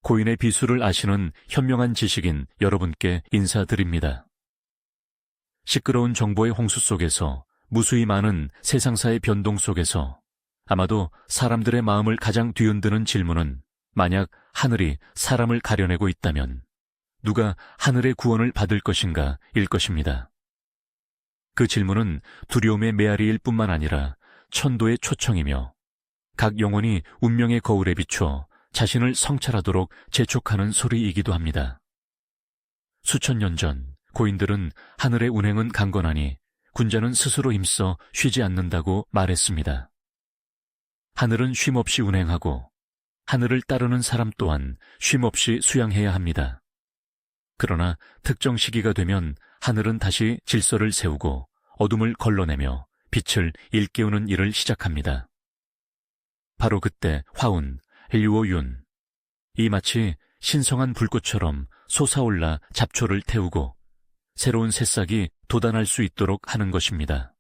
고인의 비수를 아시는 현명한 지식인 여러분께 인사드립니다. 시끄러운 정보의 홍수 속에서, 무수히 많은 세상사의 변동 속에서 아마도 사람들의 마음을 가장 뒤흔드는 질문은, 만약 하늘이 사람을 가려내고 있다면 누가 하늘의 구원을 받을 것인가 일 것입니다. 그 질문은 두려움의 메아리일 뿐만 아니라 천도의 초청이며, 각 영혼이 운명의 거울에 비춰 자신을 성찰하도록 재촉하는 소리이기도 합니다. 수천 년 전 고인들은 하늘의 운행은 강건하니 군자는 스스로 힘써 쉬지 않는다고 말했습니다. 하늘은 쉼없이 운행하고 하늘을 따르는 사람 또한 쉼없이 수양해야 합니다. 그러나 특정 시기가 되면 하늘은 다시 질서를 세우고 어둠을 걸러내며 빛을 일깨우는 일을 시작합니다. 바로 그때 화운, 류오윤, 이 마치 신성한 불꽃처럼 솟아올라 잡초를 태우고 새로운 새싹이 돋아날 수 있도록 하는 것입니다.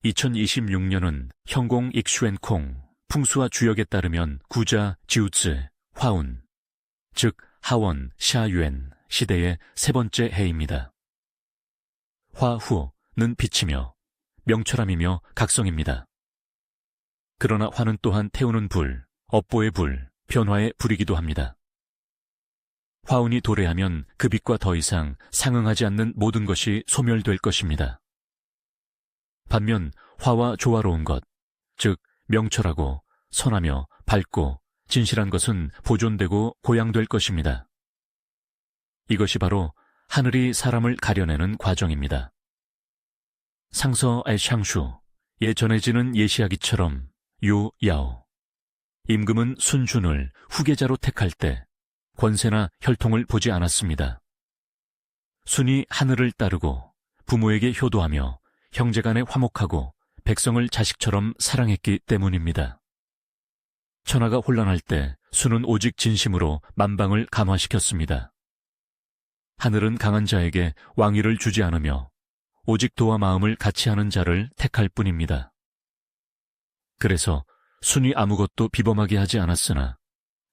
2026년은 형공 익슈엔콩, 풍수와 주역에 따르면 구자 지우츠, 화운, 즉 하원, 샤유엔 시대의 세 번째 해입니다. 화후는 빛이며 명철함이며 각성입니다. 그러나 화는 또한 태우는 불, 업보의 불, 변화의 불이기도 합니다. 화운이 도래하면 그 빛과 더 이상 상응하지 않는 모든 것이 소멸될 것입니다. 반면 화와 조화로운 것, 즉 명철하고 선하며 밝고 진실한 것은 보존되고 고양될 것입니다. 이것이 바로 하늘이 사람을 가려내는 과정입니다. 상서의 샹슈에 전해지는 예시하기처럼 요야오, 임금은 순준을 후계자로 택할 때 권세나 혈통을 보지 않았습니다. 순이 하늘을 따르고 부모에게 효도하며 형제간에 화목하고 백성을 자식처럼 사랑했기 때문입니다. 천하가 혼란할 때 순은 오직 진심으로 만방을 감화시켰습니다. 하늘은 강한 자에게 왕위를 주지 않으며 오직 도와 마음을 같이 하는 자를 택할 뿐입니다. 그래서 순이 아무것도 비범하게 하지 않았으나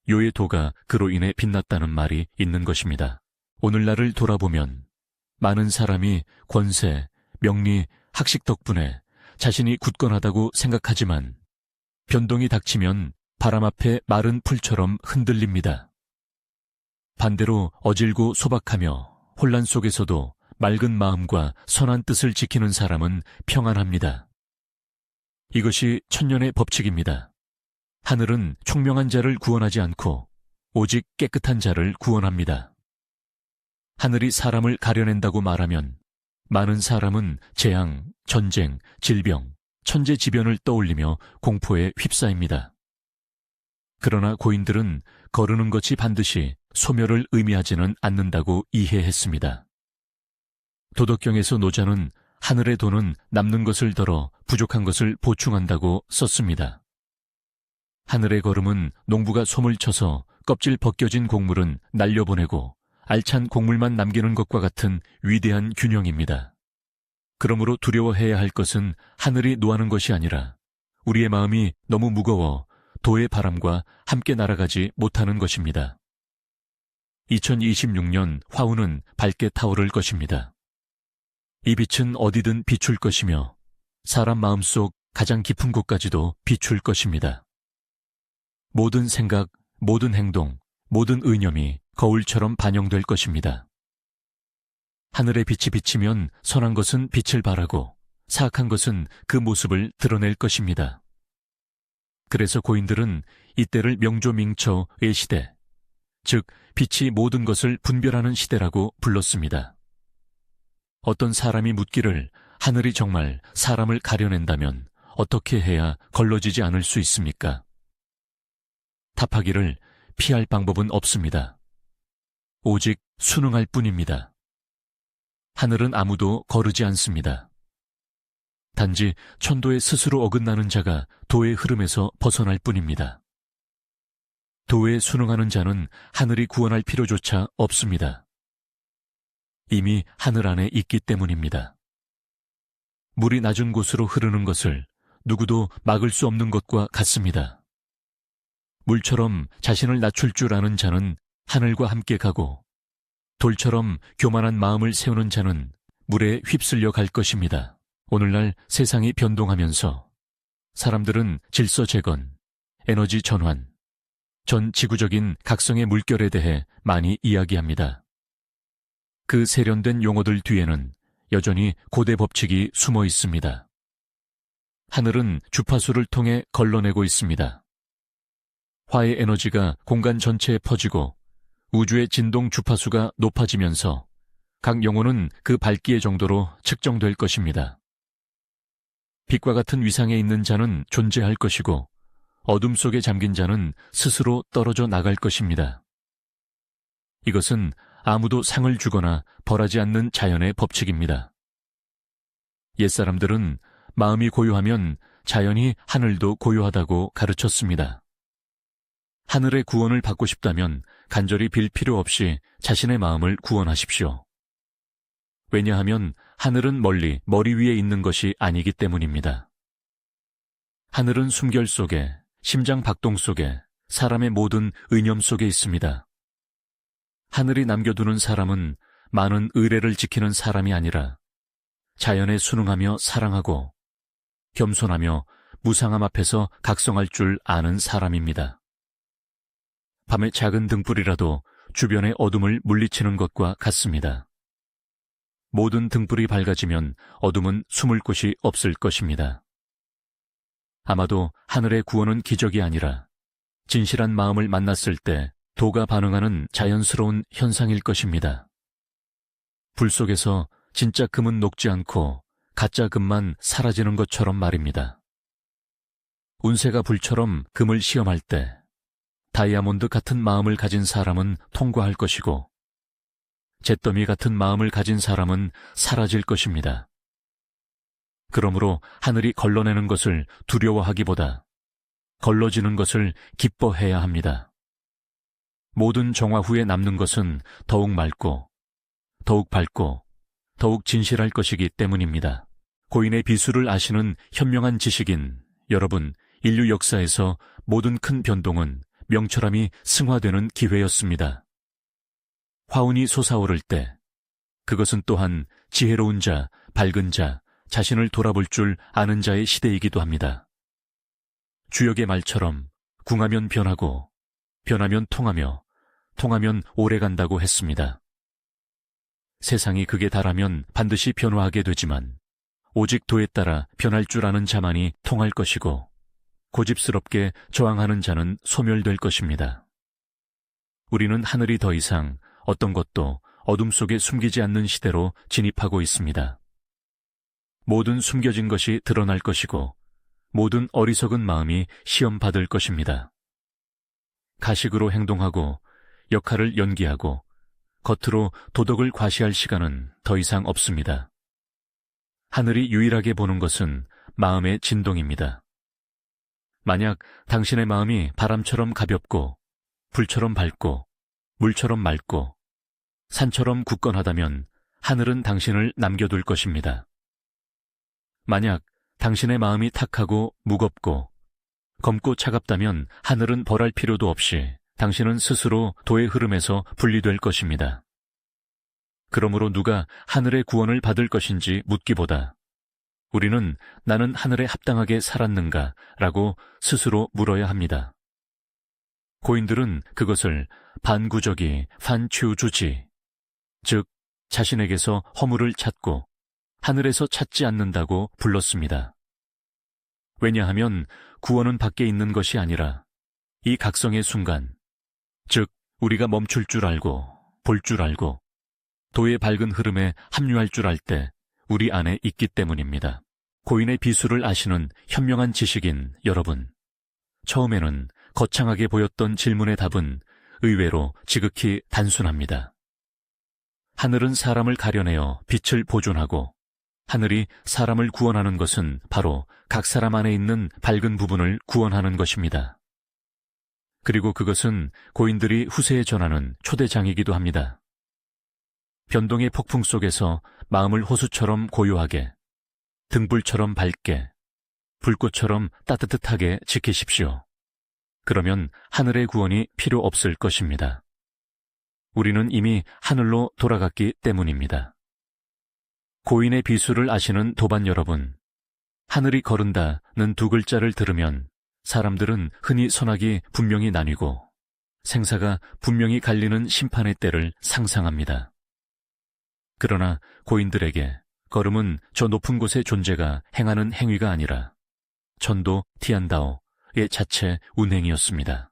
요의 도가 그로 인해 빛났다는 말이 있는 것입니다. 오늘날을 돌아보면 많은 사람이 권세, 명리, 학식 덕분에 자신이 굳건하다고 생각하지만 변동이 닥치면 바람 앞에 마른 풀처럼 흔들립니다. 반대로 어질고 소박하며 혼란 속에서도 맑은 마음과 선한 뜻을 지키는 사람은 평안합니다. 이것이 천년의 법칙입니다. 하늘은 총명한 자를 구원하지 않고 오직 깨끗한 자를 구원합니다. 하늘이 사람을 가려낸다고 말하면 많은 사람은 재앙, 전쟁, 질병, 천재지변을 떠올리며 공포에 휩싸입니다. 그러나 고인들은 거르는 것이 반드시 소멸을 의미하지는 않는다고 이해했습니다. 도덕경에서 노자는 하늘의 도는 남는 것을 덜어 부족한 것을 보충한다고 썼습니다. 하늘의 걸음은 농부가 솜을 쳐서 껍질 벗겨진 곡물은 날려보내고 알찬 곡물만 남기는 것과 같은 위대한 균형입니다. 그러므로 두려워해야 할 것은 하늘이 노하는 것이 아니라 우리의 마음이 너무 무거워 도의 바람과 함께 날아가지 못하는 것입니다. 2026년 화운은 밝게 타오를 것입니다. 이 빛은 어디든 비출 것이며 사람 마음속 가장 깊은 곳까지도 비출 것입니다. 모든 생각, 모든 행동, 모든 의념이 거울처럼 반영될 것입니다. 하늘의 빛이 비치면 선한 것은 빛을 발하고 사악한 것은 그 모습을 드러낼 것입니다. 그래서 고인들은 이때를 명조밍처의 시대, 즉 빛이 모든 것을 분별하는 시대라고 불렀습니다. 어떤 사람이 묻기를 하늘이 정말 사람을 가려낸다면 어떻게 해야 걸러지지 않을 수 있습니까? 답하기를 피할 방법은 없습니다. 오직 순응할 뿐입니다. 하늘은 아무도 거르지 않습니다. 단지 천도에 스스로 어긋나는 자가 도의 흐름에서 벗어날 뿐입니다. 도에 순응하는 자는 하늘이 구원할 필요조차 없습니다. 이미 하늘 안에 있기 때문입니다. 물이 낮은 곳으로 흐르는 것을 누구도 막을 수 없는 것과 같습니다. 물처럼 자신을 낮출 줄 아는 자는 하늘과 함께 가고 돌처럼 교만한 마음을 세우는 자는 물에 휩쓸려 갈 것입니다. 오늘날 세상이 변동하면서 사람들은 질서 재건, 에너지 전환, 전 지구적인 각성의 물결에 대해 많이 이야기합니다. 그 세련된 용어들 뒤에는 여전히 고대 법칙이 숨어 있습니다. 하늘은 주파수를 통해 걸러내고 있습니다. 화의 에너지가 공간 전체에 퍼지고 우주의 진동 주파수가 높아지면서 각 영혼은 그 밝기의 정도로 측정될 것입니다. 빛과 같은 위상에 있는 자는 존재할 것이고 어둠 속에 잠긴 자는 스스로 떨어져 나갈 것입니다. 이것은 아무도 상을 주거나 벌하지 않는 자연의 법칙입니다. 옛사람들은 마음이 고요하면 자연히 하늘도 고요하다고 가르쳤습니다. 하늘의 구원을 받고 싶다면 간절히 빌 필요 없이 자신의 마음을 구원하십시오. 왜냐하면 하늘은 멀리 머리 위에 있는 것이 아니기 때문입니다. 하늘은 숨결 속에, 심장 박동 속에, 사람의 모든 의념 속에 있습니다. 하늘이 남겨두는 사람은 많은 의례를 지키는 사람이 아니라 자연에 순응하며 사랑하고 겸손하며 무상함 앞에서 각성할 줄 아는 사람입니다. 밤의 작은 등불이라도 주변의 어둠을 물리치는 것과 같습니다. 모든 등불이 밝아지면 어둠은 숨을 곳이 없을 것입니다. 아마도 하늘의 구원은 기적이 아니라 진실한 마음을 만났을 때 도가 반응하는 자연스러운 현상일 것입니다. 불 속에서 진짜 금은 녹지 않고 가짜 금만 사라지는 것처럼 말입니다. 운세가 불처럼 금을 시험할 때 다이아몬드 같은 마음을 가진 사람은 통과할 것이고 잿더미 같은 마음을 가진 사람은 사라질 것입니다. 그러므로 하늘이 걸러내는 것을 두려워하기보다 걸러지는 것을 기뻐해야 합니다. 모든 정화 후에 남는 것은 더욱 맑고 더욱 밝고 더욱 진실할 것이기 때문입니다. 고인의 비수를 아시는 현명한 지식인 여러분, 인류 역사에서 모든 큰 변동은 명철함이 승화되는 기회였습니다. 화운이 솟아오를 때 그것은 또한 지혜로운 자, 밝은 자, 자신을 돌아볼 줄 아는 자의 시대이기도 합니다. 주역의 말처럼 궁하면 변하고 변하면 통하며 통하면 오래간다고 했습니다. 세상이 극에 달하면 반드시 변화하게 되지만 오직 도에 따라 변할 줄 아는 자만이 통할 것이고 고집스럽게 저항하는 자는 소멸될 것입니다. 우리는 하늘이 더 이상 어떤 것도 어둠 속에 숨기지 않는 시대로 진입하고 있습니다. 모든 숨겨진 것이 드러날 것이고 모든 어리석은 마음이 시험받을 것입니다. 가식으로 행동하고 역할을 연기하고 겉으로 도덕을 과시할 시간은 더 이상 없습니다. 하늘이 유일하게 보는 것은 마음의 진동입니다. 만약 당신의 마음이 바람처럼 가볍고 불처럼 밝고 물처럼 맑고 산처럼 굳건하다면 하늘은 당신을 남겨둘 것입니다. 만약 당신의 마음이 탁하고 무겁고 검고 차갑다면 하늘은 벌할 필요도 없이 당신은 스스로 도의 흐름에서 분리될 것입니다. 그러므로 누가 하늘의 구원을 받을 것인지 묻기보다 우리는 나는 하늘에 합당하게 살았는가? 라고 스스로 물어야 합니다. 고인들은 그것을 반구적이 판취주지, 즉 자신에게서 허물을 찾고 하늘에서 찾지 않는다고 불렀습니다. 왜냐하면 구원은 밖에 있는 것이 아니라 이 각성의 순간, 즉 우리가 멈출 줄 알고 볼 줄 알고 도의 밝은 흐름에 합류할 줄 알 때 우리 안에 있기 때문입니다. 고인의 비수를 아시는 현명한 지식인 여러분, 처음에는 거창하게 보였던 질문의 답은 의외로 지극히 단순합니다. 하늘은 사람을 가려내어 빛을 보존하고 하늘이 사람을 구원하는 것은 바로 각 사람 안에 있는 밝은 부분을 구원하는 것입니다. 그리고 그것은 고인들이 후세에 전하는 초대장이기도 합니다. 변동의 폭풍 속에서 마음을 호수처럼 고요하게, 등불처럼 밝게, 불꽃처럼 따뜻하게 지키십시오. 그러면 하늘의 구원이 필요 없을 것입니다. 우리는 이미 하늘로 돌아갔기 때문입니다. 고인의 비수를 아시는 도반 여러분, 하늘이 거른다는 두 글자를 들으면 사람들은 흔히 선악이 분명히 나뉘고 생사가 분명히 갈리는 심판의 때를 상상합니다. 그러나 고인들에게 걸음은 저 높은 곳의 존재가 행하는 행위가 아니라 천도 티안다오의 자체 운행이었습니다.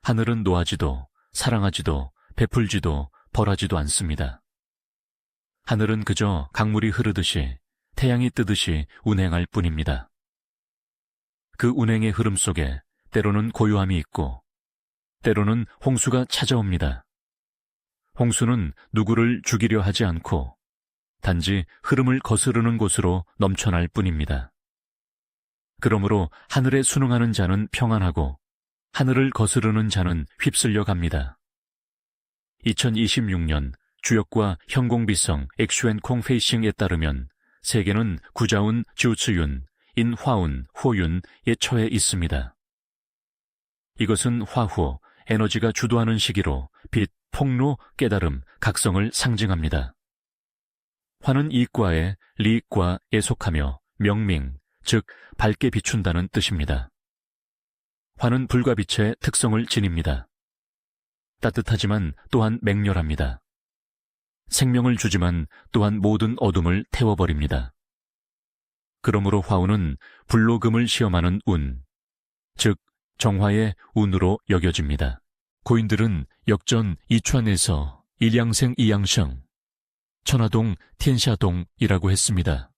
하늘은 노하지도 사랑하지도 베풀지도 벌하지도 않습니다. 하늘은 그저 강물이 흐르듯이 태양이 뜨듯이 운행할 뿐입니다. 그 운행의 흐름 속에 때로는 고요함이 있고 때로는 홍수가 찾아옵니다. 홍수는 누구를 죽이려 하지 않고 단지 흐름을 거스르는 곳으로 넘쳐날 뿐입니다. 그러므로 하늘에 순응하는 자는 평안하고 하늘을 거스르는 자는 휩쓸려 갑니다. 2026년 주역과 현공비성 엑슈앤콩 페이싱에 따르면 세계는 구자운, 주츠윤, 인화운, 호윤에 처해 있습니다. 이것은 화후, 에너지가 주도하는 시기로 빛, 폭로, 깨달음, 각성을 상징합니다. 화는 이과에 리과에 속하며 명밍, 즉 밝게 비춘다는 뜻입니다. 화는 불과 빛의 특성을 지닙니다. 따뜻하지만 또한 맹렬합니다. 생명을 주지만 또한 모든 어둠을 태워버립니다. 그러므로 화우는 불로 금을 시험하는 운, 즉 정화의 운으로 여겨집니다. 고인들은 역전 이川에서 일양생 이양성, 천화동 텐샤동이라고 했습니다.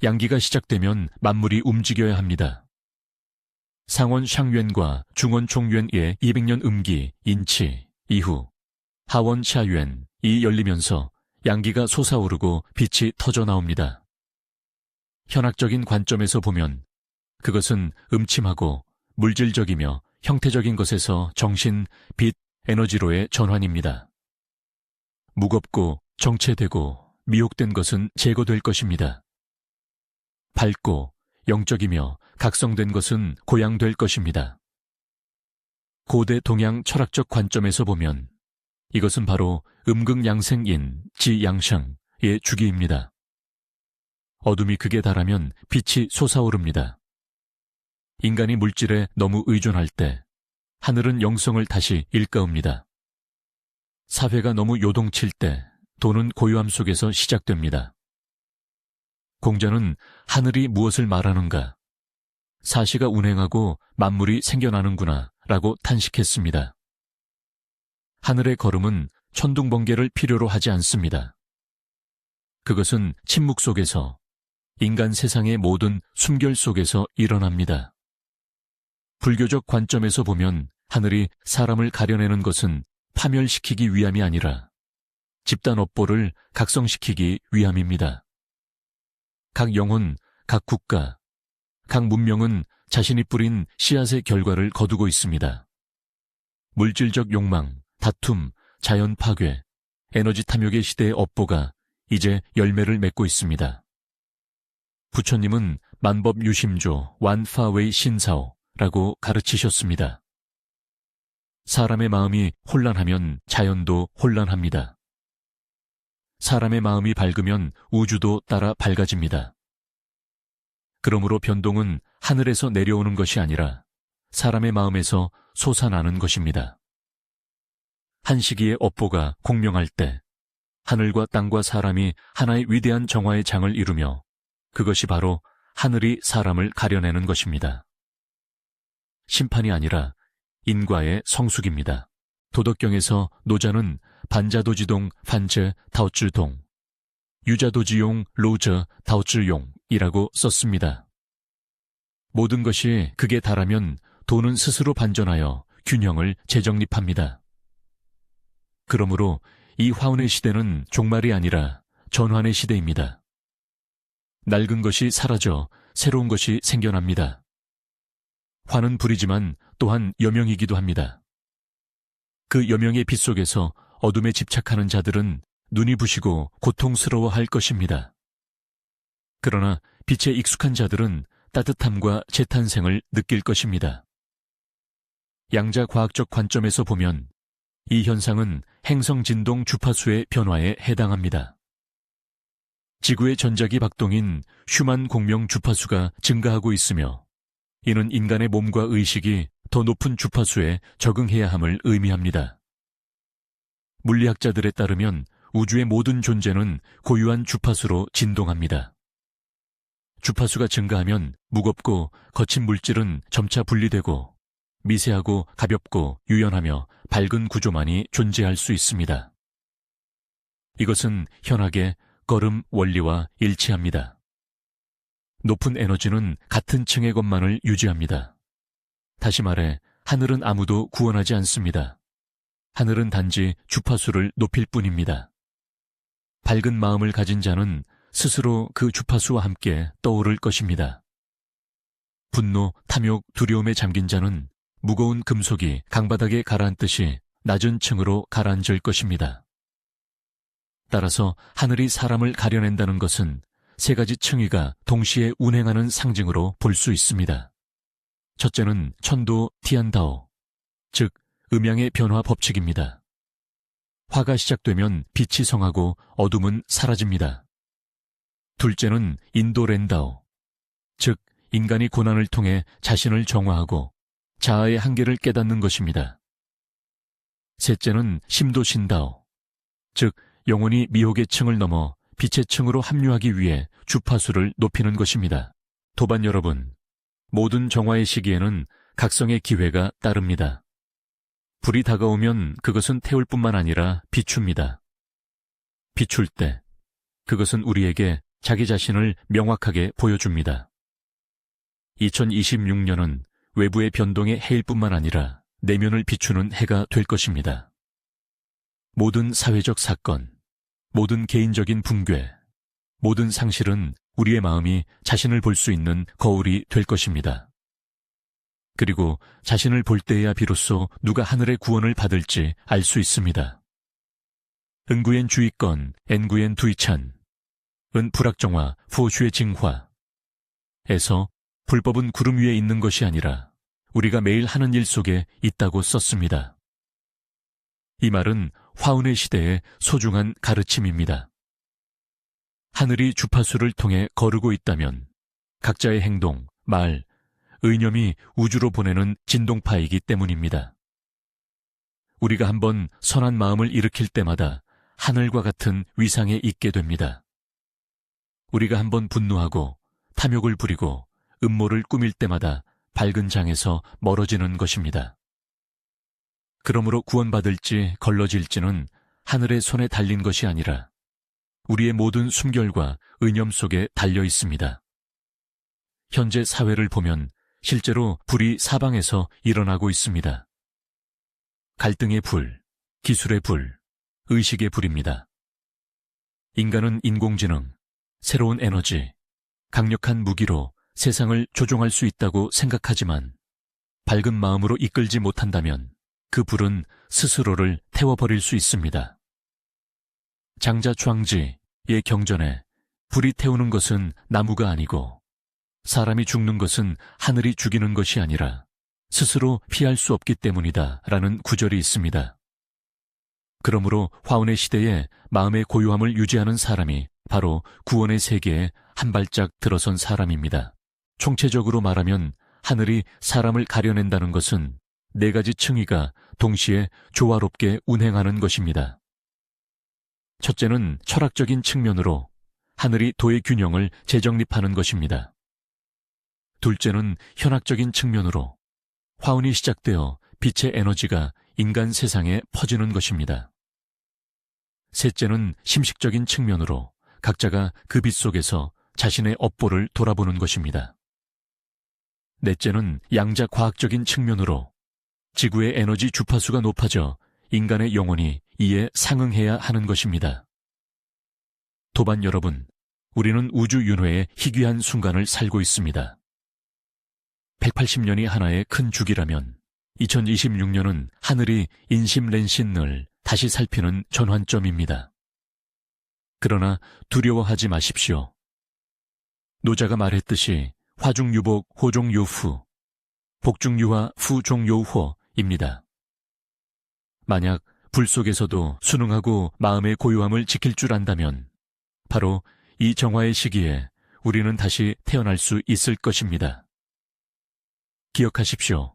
양기가 시작되면 만물이 움직여야 합니다. 상원 샹yuan과 중원 총yuan의 200년 음기, 인치 이후 하원 샤yuan이 열리면서 양기가 솟아오르고 빛이 터져나옵니다. 현학적인 관점에서 보면 그것은 음침하고 물질적이며 형태적인 것에서 정신, 빛, 에너지로의 전환입니다. 무겁고 정체되고 미혹된 것은 제거될 것입니다. 밝고 영적이며 각성된 것은 고양될 것입니다. 고대 동양 철학적 관점에서 보면 이것은 바로 음극양생인 지양성의 주기입니다. 어둠이 극에 달하면 빛이 솟아오릅니다. 인간이 물질에 너무 의존할 때 하늘은 영성을 다시 일깨웁니다. 사회가 너무 요동칠 때 돈은 고요함 속에서 시작됩니다. 공자는 하늘이 무엇을 말하는가? 사시가 운행하고 만물이 생겨나는구나 라고 탄식했습니다. 하늘의 걸음은 천둥번개를 필요로 하지 않습니다. 그것은 침묵 속에서 인간 세상의 모든 숨결 속에서 일어납니다. 불교적 관점에서 보면 하늘이 사람을 가려내는 것은 파멸시키기 위함이 아니라 집단 업보를 각성시키기 위함입니다. 각 영혼, 각 국가, 각 문명은 자신이 뿌린 씨앗의 결과를 거두고 있습니다. 물질적 욕망, 다툼, 자연 파괴, 에너지 탐욕의 시대의 업보가 이제 열매를 맺고 있습니다. 부처님은 만법 유심조 완파웨이 신사오라고 가르치셨습니다. 사람의 마음이 혼란하면 자연도 혼란합니다. 사람의 마음이 밝으면 우주도 따라 밝아집니다. 그러므로 변동은 하늘에서 내려오는 것이 아니라 사람의 마음에서 솟아나는 것입니다. 한 시기의 업보가 공명할 때 하늘과 땅과 사람이 하나의 위대한 정화의 장을 이루며 그것이 바로 하늘이 사람을 가려내는 것입니다. 심판이 아니라 인과의 성숙입니다. 도덕경에서 노자는 반자도지동 판제 다오쯔동, 유자도지용 로저 다오쯔용이라고 썼습니다. 모든 것이 극에 달하면 도는 스스로 반전하여 균형을 재정립합니다. 그러므로 이 화운의 시대는 종말이 아니라 전환의 시대입니다. 낡은 것이 사라져 새로운 것이 생겨납니다. 화는 불이지만 또한 여명이기도 합니다. 그 여명의 빛 속에서 어둠에 집착하는 자들은 눈이 부시고 고통스러워할 것입니다. 그러나 빛에 익숙한 자들은 따뜻함과 재탄생을 느낄 것입니다. 양자 과학적 관점에서 보면 이 현상은 행성 진동 주파수의 변화에 해당합니다. 지구의 전자기 박동인 슈만 공명 주파수가 증가하고 있으며 이는 인간의 몸과 의식이 더 높은 주파수에 적응해야 함을 의미합니다. 물리학자들에 따르면 우주의 모든 존재는 고유한 주파수로 진동합니다. 주파수가 증가하면 무겁고 거친 물질은 점차 분리되고 미세하고 가볍고 유연하며 밝은 구조만이 존재할 수 있습니다. 이것은 현학의 거름 원리와 일치합니다. 높은 에너지는 같은 층의 것만을 유지합니다. 다시 말해 하늘은 아무도 구원하지 않습니다. 하늘은 단지 주파수를 높일 뿐입니다. 밝은 마음을 가진 자는 스스로 그 주파수와 함께 떠오를 것입니다. 분노, 탐욕, 두려움에 잠긴 자는 무거운 금속이 강바닥에 가라앉듯이 낮은 층으로 가라앉을 것입니다. 따라서 하늘이 사람을 가려낸다는 것은 세 가지 층위가 동시에 운행하는 상징으로 볼 수 있습니다. 첫째는 천도 티안다오, 즉 음양의 변화 법칙입니다. 화가 시작되면 빛이 성하고 어둠은 사라집니다. 둘째는 인도렌다오, 즉 인간이 고난을 통해 자신을 정화하고 자아의 한계를 깨닫는 것입니다. 셋째는 심도신다오, 즉 영혼이 미혹의 층을 넘어 빛의 층으로 합류하기 위해 주파수를 높이는 것입니다. 도반 여러분, 모든 정화의 시기에는 각성의 기회가 따릅니다. 불이 다가오면 그것은 태울 뿐만 아니라 비춥니다. 비출 때 그것은 우리에게 자기 자신을 명확하게 보여줍니다. 2026년은 외부의 변동의 해일 뿐만 아니라 내면을 비추는 해가 될 것입니다. 모든 사회적 사건, 모든 개인적인 붕괴, 모든 상실은 우리의 마음이 자신을 볼 수 있는 거울이 될 것입니다. 그리고 자신을 볼 때에야 비로소 누가 하늘의 구원을 받을지 알 수 있습니다. 은구엔 주의건, 엔구엔 두이찬, 은 불악정화, 포슈의 징화에서 불법은 구름 위에 있는 것이 아니라 우리가 매일 하는 일 속에 있다고 썼습니다. 이 말은 화운의 시대의 소중한 가르침입니다. 하늘이 주파수를 통해 거르고 있다면 각자의 행동, 말, 의념이 우주로 보내는 진동파이기 때문입니다. 우리가 한번 선한 마음을 일으킬 때마다 하늘과 같은 위상에 있게 됩니다. 우리가 한번 분노하고 탐욕을 부리고 음모를 꾸밀 때마다 밝은 장에서 멀어지는 것입니다. 그러므로 구원받을지 걸러질지는 하늘의 손에 달린 것이 아니라 우리의 모든 숨결과 의념 속에 달려 있습니다. 현재 사회를 보면 실제로 불이 사방에서 일어나고 있습니다. 갈등의 불, 기술의 불, 의식의 불입니다. 인간은 인공지능, 새로운 에너지, 강력한 무기로 세상을 조종할 수 있다고 생각하지만 밝은 마음으로 이끌지 못한다면 그 불은 스스로를 태워버릴 수 있습니다. 장자 추앙지의 경전에 불이 태우는 것은 나무가 아니고 사람이 죽는 것은 하늘이 죽이는 것이 아니라 스스로 피할 수 없기 때문이다 라는 구절이 있습니다. 그러므로 화운의 시대에 마음의 고요함을 유지하는 사람이 바로 구원의 세계에 한 발짝 들어선 사람입니다. 총체적으로 말하면 하늘이 사람을 가려낸다는 것은 네 가지 층위가 동시에 조화롭게 운행하는 것입니다. 첫째는 철학적인 측면으로 하늘이 도의 균형을 재정립하는 것입니다. 둘째는 현학적인 측면으로 화운이 시작되어 빛의 에너지가 인간 세상에 퍼지는 것입니다. 셋째는 심식적인 측면으로 각자가 그 빛 속에서 자신의 업보를 돌아보는 것입니다. 넷째는 양자 과학적인 측면으로 지구의 에너지 주파수가 높아져 인간의 영혼이 이에 상응해야 하는 것입니다. 도반 여러분, 우리는 우주 윤회의 희귀한 순간을 살고 있습니다. 180년이 하나의 큰 주기라면 2026년은 하늘이 인심렌신을 다시 살피는 전환점입니다. 그러나 두려워하지 마십시오. 노자가 말했듯이 화중유복 호종요후, 복중유화 후종요호 입니다. 만약 불 속에서도 순응하고 마음의 고요함을 지킬 줄 안다면 바로 이 정화의 시기에 우리는 다시 태어날 수 있을 것입니다. 기억하십시오.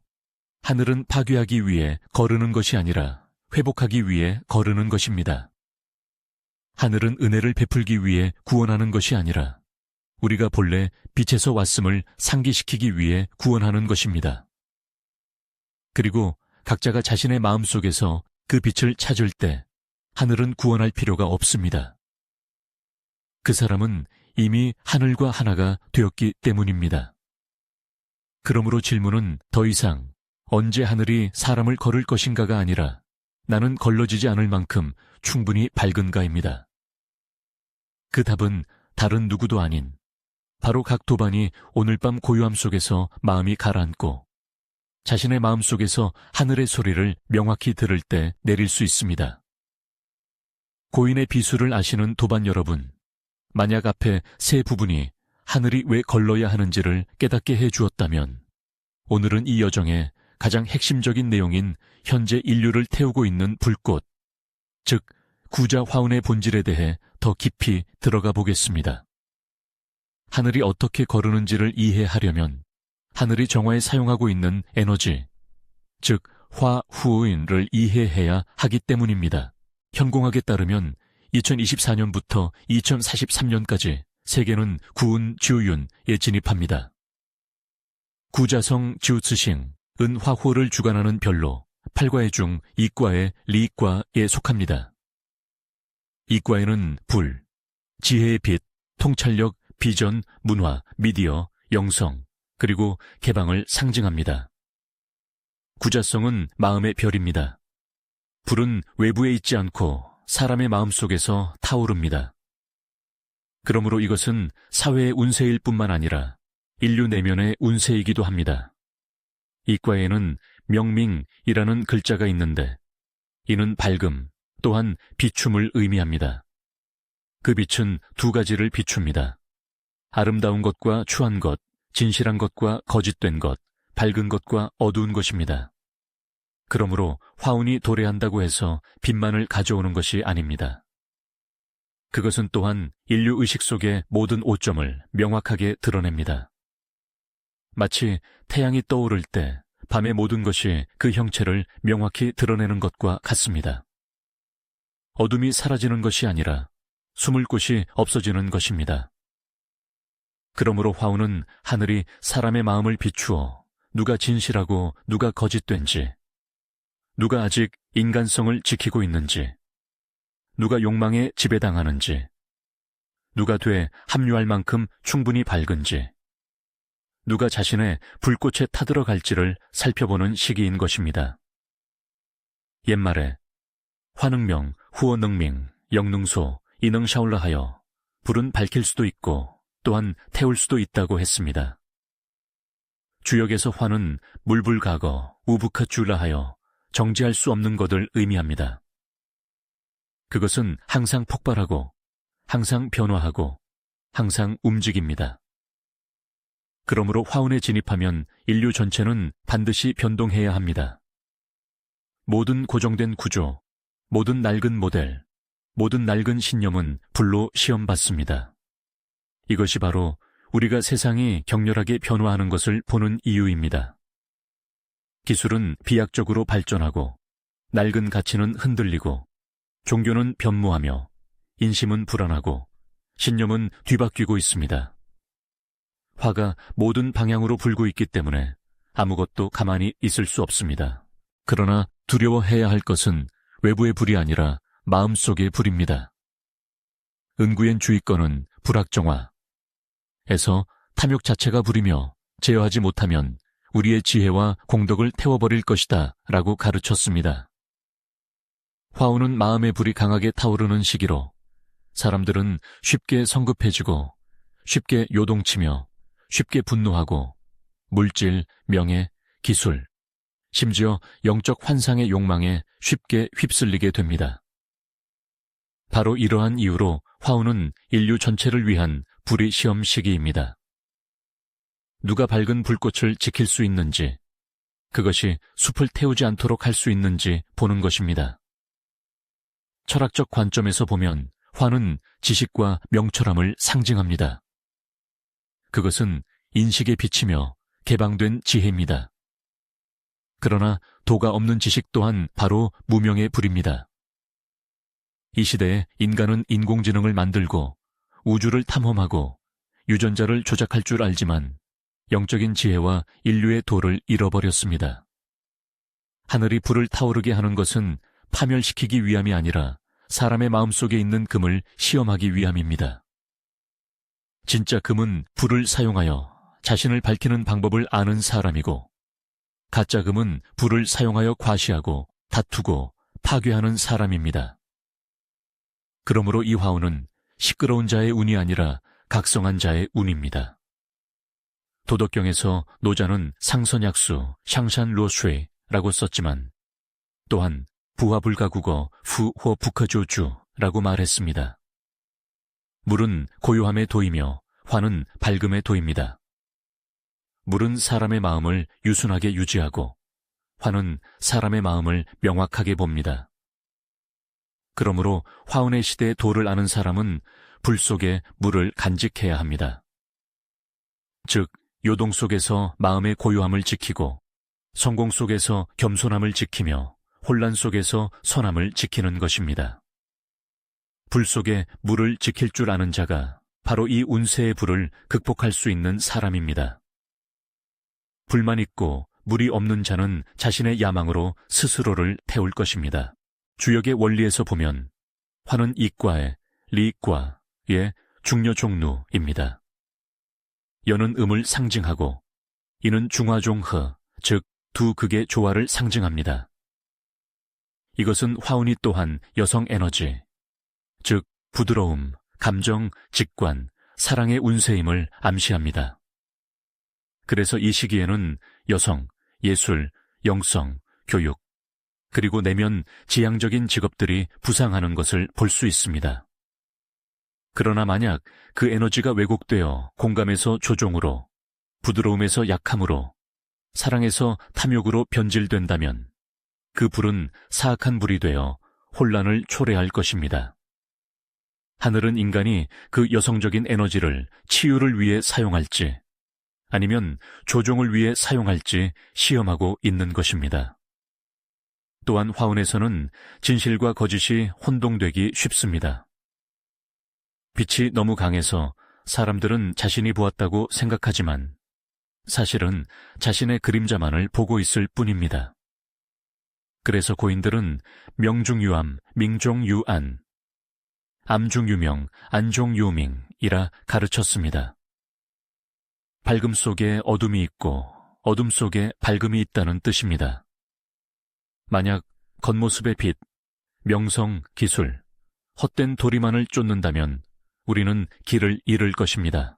하늘은 파괴하기 위해 거르는 것이 아니라 회복하기 위해 거르는 것입니다. 하늘은 은혜를 베풀기 위해 구원하는 것이 아니라 우리가 본래 빛에서 왔음을 상기시키기 위해 구원하는 것입니다. 그리고 각자가 자신의 마음속에서 그 빛을 찾을 때 하늘은 구원할 필요가 없습니다. 그 사람은 이미 하늘과 하나가 되었기 때문입니다. 그러므로 질문은 더 이상 언제 하늘이 사람을 거를 것인가가 아니라 나는 걸러지지 않을 만큼 충분히 밝은가입니다. 그 답은 다른 누구도 아닌 바로 각 도반이 오늘 밤 고요함 속에서 마음이 가라앉고 자신의 마음속에서 하늘의 소리를 명확히 들을 때 내릴 수 있습니다. 고인의 비수를 아시는 도반 여러분, 만약 앞에 세 부분이 하늘이 왜 걸러야 하는지를 깨닫게 해주었다면 오늘은 이 여정의 가장 핵심적인 내용인 현재 인류를 태우고 있는 불꽃, 즉 구자 화운의 본질에 대해 더 깊이 들어가 보겠습니다. 하늘이 어떻게 거르는지를 이해하려면 하늘이 정화에 사용하고 있는 에너지, 즉 화후인을 이해해야 하기 때문입니다. 현공학에 따르면 2024년부터 2043년까지 세계는 구운 지우윤에 진입합니다. 구자성 지우츠싱, 은화호를 주관하는 별로 8과의 중 2과의 리과에 속합니다. 이과에는 불, 지혜의 빛, 통찰력, 비전, 문화, 미디어, 영성, 그리고 개방을 상징합니다. 구자성은 마음의 별입니다. 불은 외부에 있지 않고 사람의 마음속에서 타오릅니다. 그러므로 이것은 사회의 운세일 뿐만 아니라 인류 내면의 운세이기도 합니다. 이과에는 명밍이라는 글자가 있는데 이는 밝음, 또한 비춤을 의미합니다. 그 빛은 두 가지를 비춥니다. 아름다운 것과 추한 것, 진실한 것과 거짓된 것, 밝은 것과 어두운 것입니다. 그러므로 화운이 도래한다고 해서 빛만을 가져오는 것이 아닙니다. 그것은 또한 인류 의식 속의 모든 오점을 명확하게 드러냅니다. 마치 태양이 떠오를 때 밤의 모든 것이 그 형체를 명확히 드러내는 것과 같습니다. 어둠이 사라지는 것이 아니라 숨을 곳이 없어지는 것입니다. 그러므로 화운은 하늘이 사람의 마음을 비추어 누가 진실하고 누가 거짓된지, 누가 아직 인간성을 지키고 있는지, 누가 욕망에 지배당하는지, 누가 돼 합류할 만큼 충분히 밝은지, 누가 자신의 불꽃에 타들어갈지를 살펴보는 시기인 것입니다. 옛말에 화능명, 후어능밍, 영능소, 이능샤올라 하여 불은 밝힐 수도 있고 또한 태울 수도 있다고 했습니다. 주역에서 화는 물불가거, 우부카줄라 하여 정지할 수 없는 것을 의미합니다. 그것은 항상 폭발하고 항상 변화하고 항상 움직입니다. 그러므로 화운에 진입하면 인류 전체는 반드시 변동해야 합니다. 모든 고정된 구조, 모든 낡은 모델, 모든 낡은 신념은 불로 시험받습니다. 이것이 바로 우리가 세상이 격렬하게 변화하는 것을 보는 이유입니다. 기술은 비약적으로 발전하고 낡은 가치는 흔들리고 종교는 변모하며 인심은 불안하고 신념은 뒤바뀌고 있습니다. 화가 모든 방향으로 불고 있기 때문에 아무것도 가만히 있을 수 없습니다. 그러나 두려워해야 할 것은 외부의 불이 아니라 마음속의 불입니다. 은구엔 주의권은 불악정화에서 탐욕 자체가 불이며 제어하지 못하면 우리의 지혜와 공덕을 태워버릴 것이다 라고 가르쳤습니다. 화우는 마음의 불이 강하게 타오르는 시기로 사람들은 쉽게 성급해지고 쉽게 요동치며 쉽게 분노하고 물질, 명예, 기술, 심지어 영적 환상의 욕망에 쉽게 휩쓸리게 됩니다. 바로 이러한 이유로 화우는 인류 전체를 위한 불의 시험 시기입니다. 누가 밝은 불꽃을 지킬 수 있는지, 그것이 숲을 태우지 않도록 할 수 있는지 보는 것입니다. 철학적 관점에서 보면 화는 지식과 명철함을 상징합니다. 그것은 인식에 비치며 개방된 지혜입니다. 그러나 도가 없는 지식 또한 바로 무명의 불입니다. 이 시대에 인간은 인공지능을 만들고 우주를 탐험하고 유전자를 조작할 줄 알지만 영적인 지혜와 인류의 도를 잃어버렸습니다. 하늘이 불을 타오르게 하는 것은 파멸시키기 위함이 아니라 사람의 마음속에 있는 금을 시험하기 위함입니다. 진짜 금은 불을 사용하여 자신을 밝히는 방법을 아는 사람이고, 가짜 금은 불을 사용하여 과시하고 다투고 파괴하는 사람입니다. 그러므로 이 화우는 시끄러운 자의 운이 아니라 각성한 자의 운입니다. 도덕경에서 노자는 상선약수, 샹샨로쇠라고 썼지만 또한 부화불가국어 후호 북허조주라고 말했습니다. 물은 고요함의 도이며 화는 밝음의 도입니다. 물은 사람의 마음을 유순하게 유지하고 화는 사람의 마음을 명확하게 봅니다. 그러므로 화운의 시대의 도를 아는 사람은 불 속에 물을 간직해야 합니다. 즉, 요동 속에서 마음의 고요함을 지키고 성공 속에서 겸손함을 지키며 혼란 속에서 선함을 지키는 것입니다. 불 속에 물을 지킬 줄 아는 자가 바로 이 운세의 불을 극복할 수 있는 사람입니다. 불만 있고 물이 없는 자는 자신의 야망으로 스스로를 태울 것입니다. 주역의 원리에서 보면 화는 이과의 리과의 중요 종루입니다. 여는 음을 상징하고 이는 중화종허, 즉 두 극의 조화를 상징합니다. 이것은 화운이 또한 여성 에너지, 즉 부드러움, 감정, 직관, 사랑의 운세임을 암시합니다. 그래서 이 시기에는 여성, 예술, 영성, 교육, 그리고 내면 지향적인 직업들이 부상하는 것을 볼 수 있습니다. 그러나 만약 그 에너지가 왜곡되어 공감에서 조종으로, 부드러움에서 약함으로, 사랑에서 탐욕으로 변질된다면 그 불은 사악한 불이 되어 혼란을 초래할 것입니다. 하늘은 인간이 그 여성적인 에너지를 치유를 위해 사용할지 아니면 조종을 위해 사용할지 시험하고 있는 것입니다. 또한 화운에서는 진실과 거짓이 혼동되기 쉽습니다. 빛이 너무 강해서 사람들은 자신이 보았다고 생각하지만 사실은 자신의 그림자만을 보고 있을 뿐입니다. 그래서 고인들은 명중유암, 민종유안, 암중유명, 안종유밍이라 가르쳤습니다. 밝음 속에 어둠이 있고 어둠 속에 밝음이 있다는 뜻입니다. 만약 겉모습의 빛, 명성, 기술, 헛된 도리만을 쫓는다면 우리는 길을 잃을 것입니다.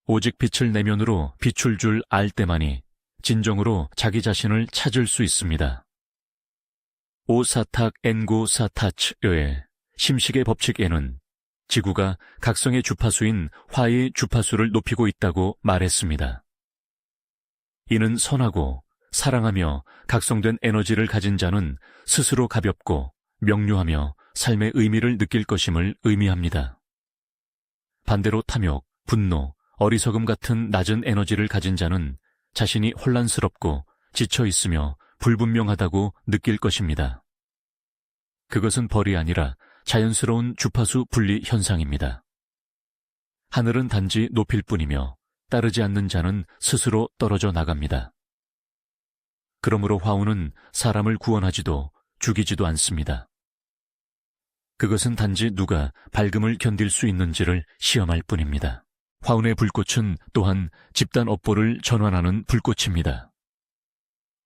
오직 빛을 내면으로 비출 줄 알 때만이 진정으로 자기 자신을 찾을 수 있습니다. 오사탁 엔고사타츠의 심식의 법칙에는 지구가 각성의 주파수인 화의 주파수를 높이고 있다고 말했습니다. 이는 선하고 사랑하며 각성된 에너지를 가진 자는 스스로 가볍고 명료하며 삶의 의미를 느낄 것임을 의미합니다. 반대로 탐욕, 분노, 어리석음 같은 낮은 에너지를 가진 자는 자신이 혼란스럽고 지쳐 있으며 불분명하다고 느낄 것입니다. 그것은 벌이 아니라 자연스러운 주파수 분리 현상입니다. 하늘은 단지 높일 뿐이며 따르지 않는 자는 스스로 떨어져 나갑니다. 그러므로 화운은 사람을 구원하지도 죽이지도 않습니다. 그것은 단지 누가 밝음을 견딜 수 있는지를 시험할 뿐입니다. 화운의 불꽃은 또한 집단 업보를 전환하는 불꽃입니다.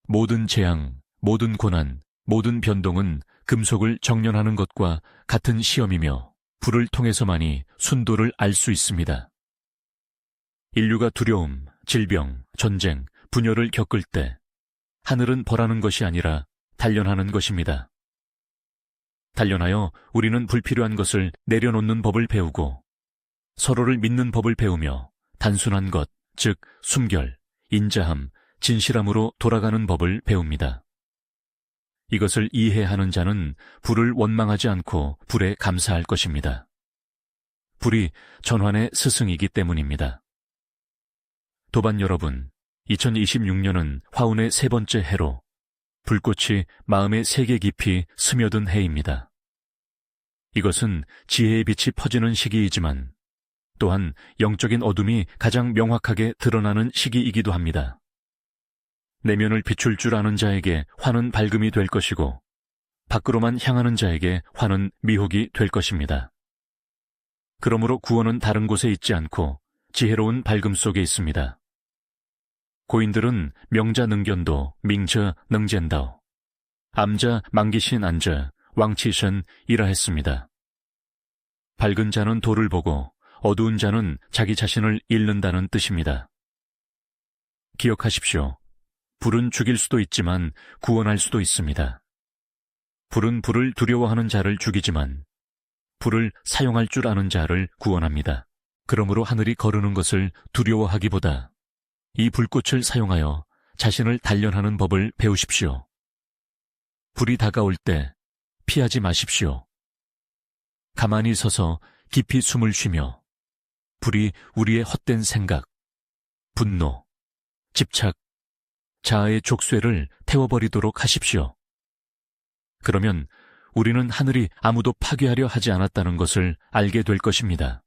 모든 재앙, 모든 고난, 모든 변동은 금속을 정련하는 것과 같은 시험이며 불을 통해서만이 순도를 알 수 있습니다. 인류가 두려움, 질병, 전쟁, 분열을 겪을 때 하늘은 벌하는 것이 아니라 단련하는 것입니다. 단련하여 우리는 불필요한 것을 내려놓는 법을 배우고 서로를 믿는 법을 배우며 단순한 것, 즉 순결, 인자함, 진실함으로 돌아가는 법을 배웁니다. 이것을 이해하는 자는 불을 원망하지 않고 불에 감사할 것입니다. 불이 전환의 스승이기 때문입니다. 도반 여러분, 2026년은 화운의 세 번째 해로 불꽃이 마음의 세계 깊이 스며든 해입니다. 이것은 지혜의 빛이 퍼지는 시기이지만 또한 영적인 어둠이 가장 명확하게 드러나는 시기이기도 합니다. 내면을 비출 줄 아는 자에게 화는 밝음이 될 것이고 밖으로만 향하는 자에게 화는 미혹이 될 것입니다. 그러므로 구원은 다른 곳에 있지 않고 지혜로운 밝음 속에 있습니다. 고인들은 명자 능견도 밍저 능젠다오 암자 망기신 안저 왕치션 이라 했습니다. 밝은 자는 도를 보고 어두운 자는 자기 자신을 잃는다는 뜻입니다. 기억하십시오. 불은 죽일 수도 있지만 구원할 수도 있습니다. 불은 불을 두려워하는 자를 죽이지만 불을 사용할 줄 아는 자를 구원합니다. 그러므로 하늘이 거르는 것을 두려워하기보다 이 불꽃을 사용하여 자신을 단련하는 법을 배우십시오. 불이 다가올 때 피하지 마십시오. 가만히 서서 깊이 숨을 쉬며 불이 우리의 헛된 생각, 분노, 집착, 자아의 족쇄를 태워버리도록 하십시오. 그러면 우리는 하늘이 아무도 파괴하려 하지 않았다는 것을 알게 될 것입니다.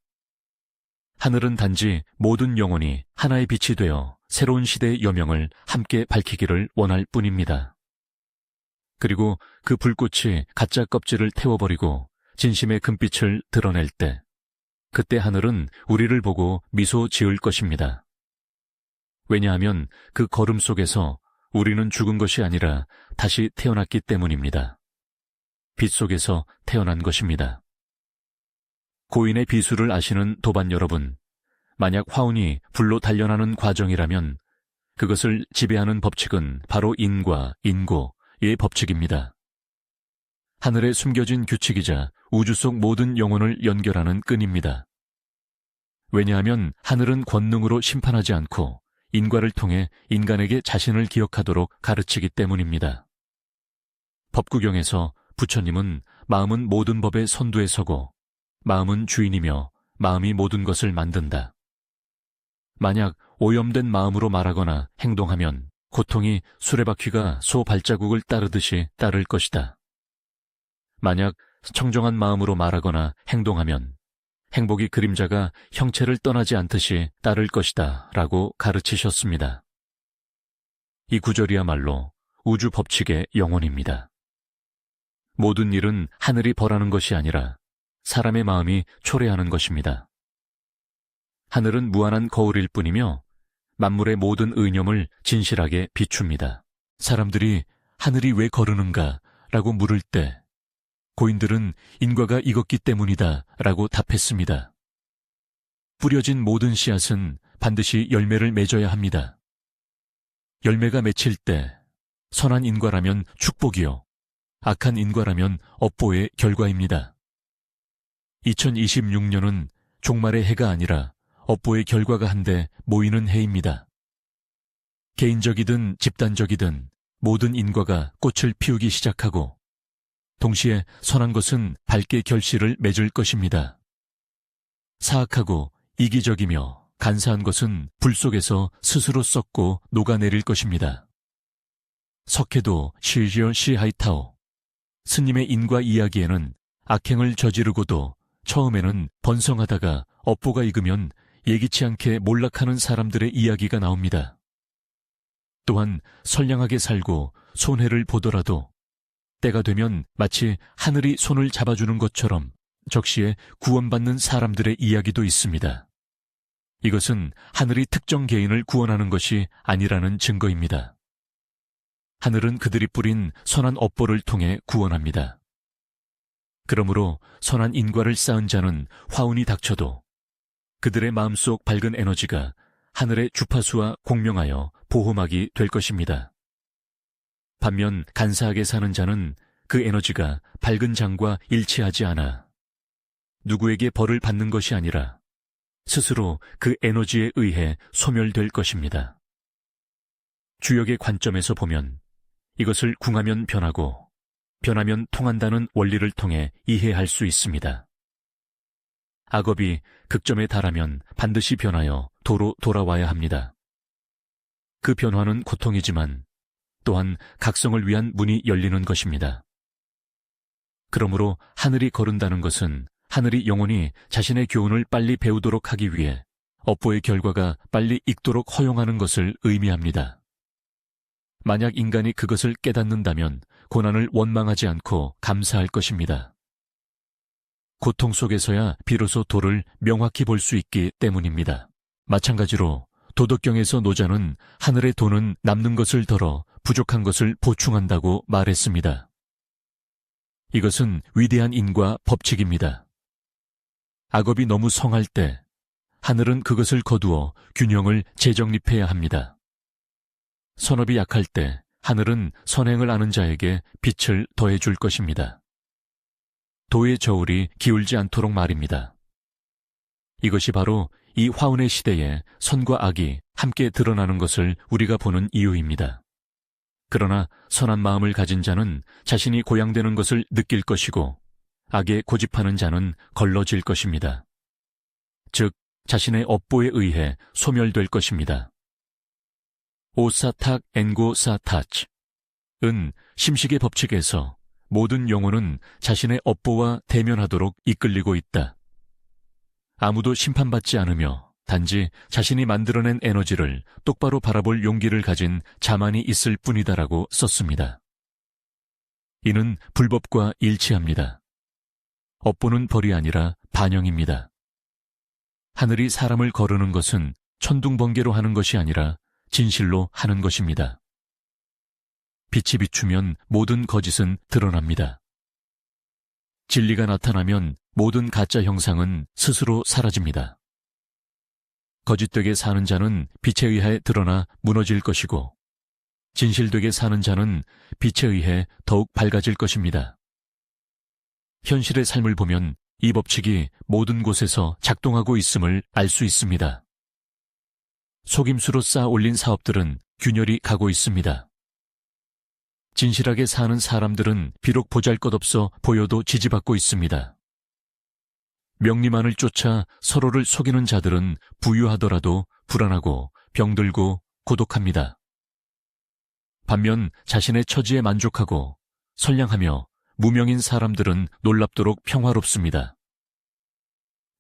하늘은 단지 모든 영혼이 하나의 빛이 되어 새로운 시대의 여명을 함께 밝히기를 원할 뿐입니다. 그리고 그 불꽃이 가짜 껍질을 태워버리고 진심의 금빛을 드러낼 때 그때 하늘은 우리를 보고 미소 지을 것입니다. 왜냐하면 그 거름 속에서 우리는 죽은 것이 아니라 다시 태어났기 때문입니다. 빛 속에서 태어난 것입니다. 고인의 비수를 아시는 도반 여러분, 만약 화운이 불로 단련하는 과정이라면 그것을 지배하는 법칙은 바로 인과 인고의 법칙입니다. 하늘에 숨겨진 규칙이자 우주 속 모든 영혼을 연결하는 끈입니다. 왜냐하면 하늘은 권능으로 심판하지 않고 인과를 통해 인간에게 자신을 기억하도록 가르치기 때문입니다. 법구경에서 부처님은 마음은 모든 법의 선두에 서고 마음은 주인이며 마음이 모든 것을 만든다. 만약 오염된 마음으로 말하거나 행동하면 고통이 수레바퀴가 소 발자국을 따르듯이 따를 것이다. 만약 청정한 마음으로 말하거나 행동하면 행복이 그림자가 형체를 떠나지 않듯이 따를 것이다 라고 가르치셨습니다. 이 구절이야말로 우주 법칙의 영혼입니다. 모든 일은 하늘이 벌하는 것이 아니라 사람의 마음이 초래하는 것입니다. 하늘은 무한한 거울일 뿐이며 만물의 모든 의념을 진실하게 비춥니다. 사람들이 하늘이 왜 거르는가 라고 물을 때 고인들은 인과가 익었기 때문이다 라고 답했습니다. 뿌려진 모든 씨앗은 반드시 열매를 맺어야 합니다. 열매가 맺힐 때 선한 인과라면 축복이요, 악한 인과라면 업보의 결과입니다. 2026년은 종말의 해가 아니라 업보의 결과가 한데 모이는 해입니다. 개인적이든 집단적이든 모든 인과가 꽃을 피우기 시작하고 동시에 선한 것은 밝게 결실을 맺을 것입니다. 사악하고 이기적이며 간사한 것은 불 속에서 스스로 썩고 녹아내릴 것입니다. 석회도 시리어 시하이타오, 스님의 인과 이야기에는 악행을 저지르고도 처음에는 번성하다가 업보가 익으면 예기치 않게 몰락하는 사람들의 이야기가 나옵니다. 또한 선량하게 살고 손해를 보더라도 때가 되면 마치 하늘이 손을 잡아주는 것처럼 적시에 구원받는 사람들의 이야기도 있습니다. 이것은 하늘이 특정 개인을 구원하는 것이 아니라는 증거입니다. 하늘은 그들이 뿌린 선한 업보를 통해 구원합니다. 그러므로 선한 인과를 쌓은 자는 화운이 닥쳐도 그들의 마음속 밝은 에너지가 하늘의 주파수와 공명하여 보호막이 될 것입니다. 반면 간사하게 사는 자는 그 에너지가 밝은 장과 일치하지 않아 누구에게 벌을 받는 것이 아니라 스스로 그 에너지에 의해 소멸될 것입니다. 주역의 관점에서 보면 이것을 궁하면 변하고 변하면 통한다는 원리를 통해 이해할 수 있습니다. 악업이 극점에 달하면 반드시 변하여 도로 돌아와야 합니다. 그 변화는 고통이지만 또한 각성을 위한 문이 열리는 것입니다. 그러므로 하늘이 거른다는 것은 하늘이 영혼이 자신의 교훈을 빨리 배우도록 하기 위해 업보의 결과가 빨리 익도록 허용하는 것을 의미합니다. 만약 인간이 그것을 깨닫는다면 고난을 원망하지 않고 감사할 것입니다. 고통 속에서야 비로소 도를 명확히 볼 수 있기 때문입니다. 마찬가지로 도덕경에서 노자는 하늘의 도는 남는 것을 덜어 부족한 것을 보충한다고 말했습니다. 이것은 위대한 인과 법칙입니다. 악업이 너무 성할 때 하늘은 그것을 거두어 균형을 재정립해야 합니다. 선업이 약할 때 하늘은 선행을 아는 자에게 빛을 더해줄 것입니다. 도의 저울이 기울지 않도록 말입니다. 이것이 바로 이 화운의 시대에 선과 악이 함께 드러나는 것을 우리가 보는 이유입니다. 그러나 선한 마음을 가진 자는 자신이 고양되는 것을 느낄 것이고 악에 고집하는 자는 걸러질 것입니다. 즉 자신의 업보에 의해 소멸될 것입니다. 오사탁 엔고 사타치 은 심식의 법칙에서 모든 영혼은 자신의 업보와 대면하도록 이끌리고 있다. 아무도 심판받지 않으며 단지 자신이 만들어낸 에너지를 똑바로 바라볼 용기를 가진 자만이 있을 뿐이다라고 썼습니다. 이는 불법과 일치합니다. 업보는 벌이 아니라 반영입니다. 하늘이 사람을 거르는 것은 천둥번개로 하는 것이 아니라 진실로 하는 것입니다. 빛이 비추면 모든 거짓은 드러납니다. 진리가 나타나면 모든 가짜 형상은 스스로 사라집니다. 거짓되게 사는 자는 빛에 의해 드러나 무너질 것이고 진실되게 사는 자는 빛에 의해 더욱 밝아질 것입니다. 현실의 삶을 보면 이 법칙이 모든 곳에서 작동하고 있음을 알 수 있습니다. 속임수로 쌓아 올린 사업들은 균열이 가고 있습니다. 진실하게 사는 사람들은 비록 보잘것없어 보여도 지지받고 있습니다. 명리만을 쫓아 서로를 속이는 자들은 부유하더라도 불안하고 병들고 고독합니다. 반면 자신의 처지에 만족하고 선량하며 무명인 사람들은 놀랍도록 평화롭습니다.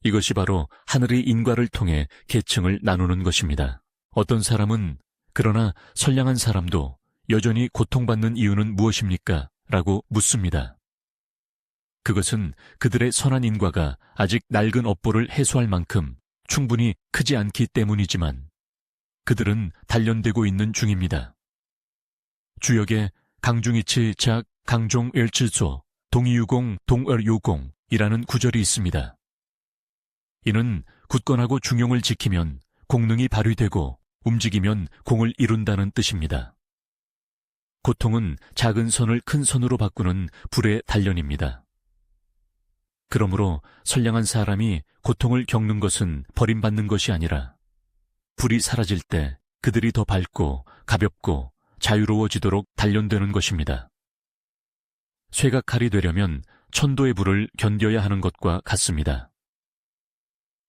이것이 바로 하늘의 인과를 통해 계층을 나누는 것입니다. 어떤 사람은 그러나 선량한 사람도 여전히 고통받는 이유는 무엇입니까? 라고 묻습니다. 그것은 그들의 선한 인과가 아직 낡은 업보를 해소할 만큼 충분히 크지 않기 때문이지만 그들은 단련되고 있는 중입니다. 주역에 강중이치 작 강종 일치소 동이유공 동얼유공이라는 구절이 있습니다. 이는 굳건하고 중용을 지키면 공능이 발휘되고 움직이면 공을 이룬다는 뜻입니다. 고통은 작은 선을 큰 선으로 바꾸는 불의 단련입니다. 그러므로 선량한 사람이 고통을 겪는 것은 버림받는 것이 아니라 불이 사라질 때 그들이 더 밝고 가볍고 자유로워지도록 단련되는 것입니다. 쇠가 칼이 되려면 천도의 불을 견뎌야 하는 것과 같습니다.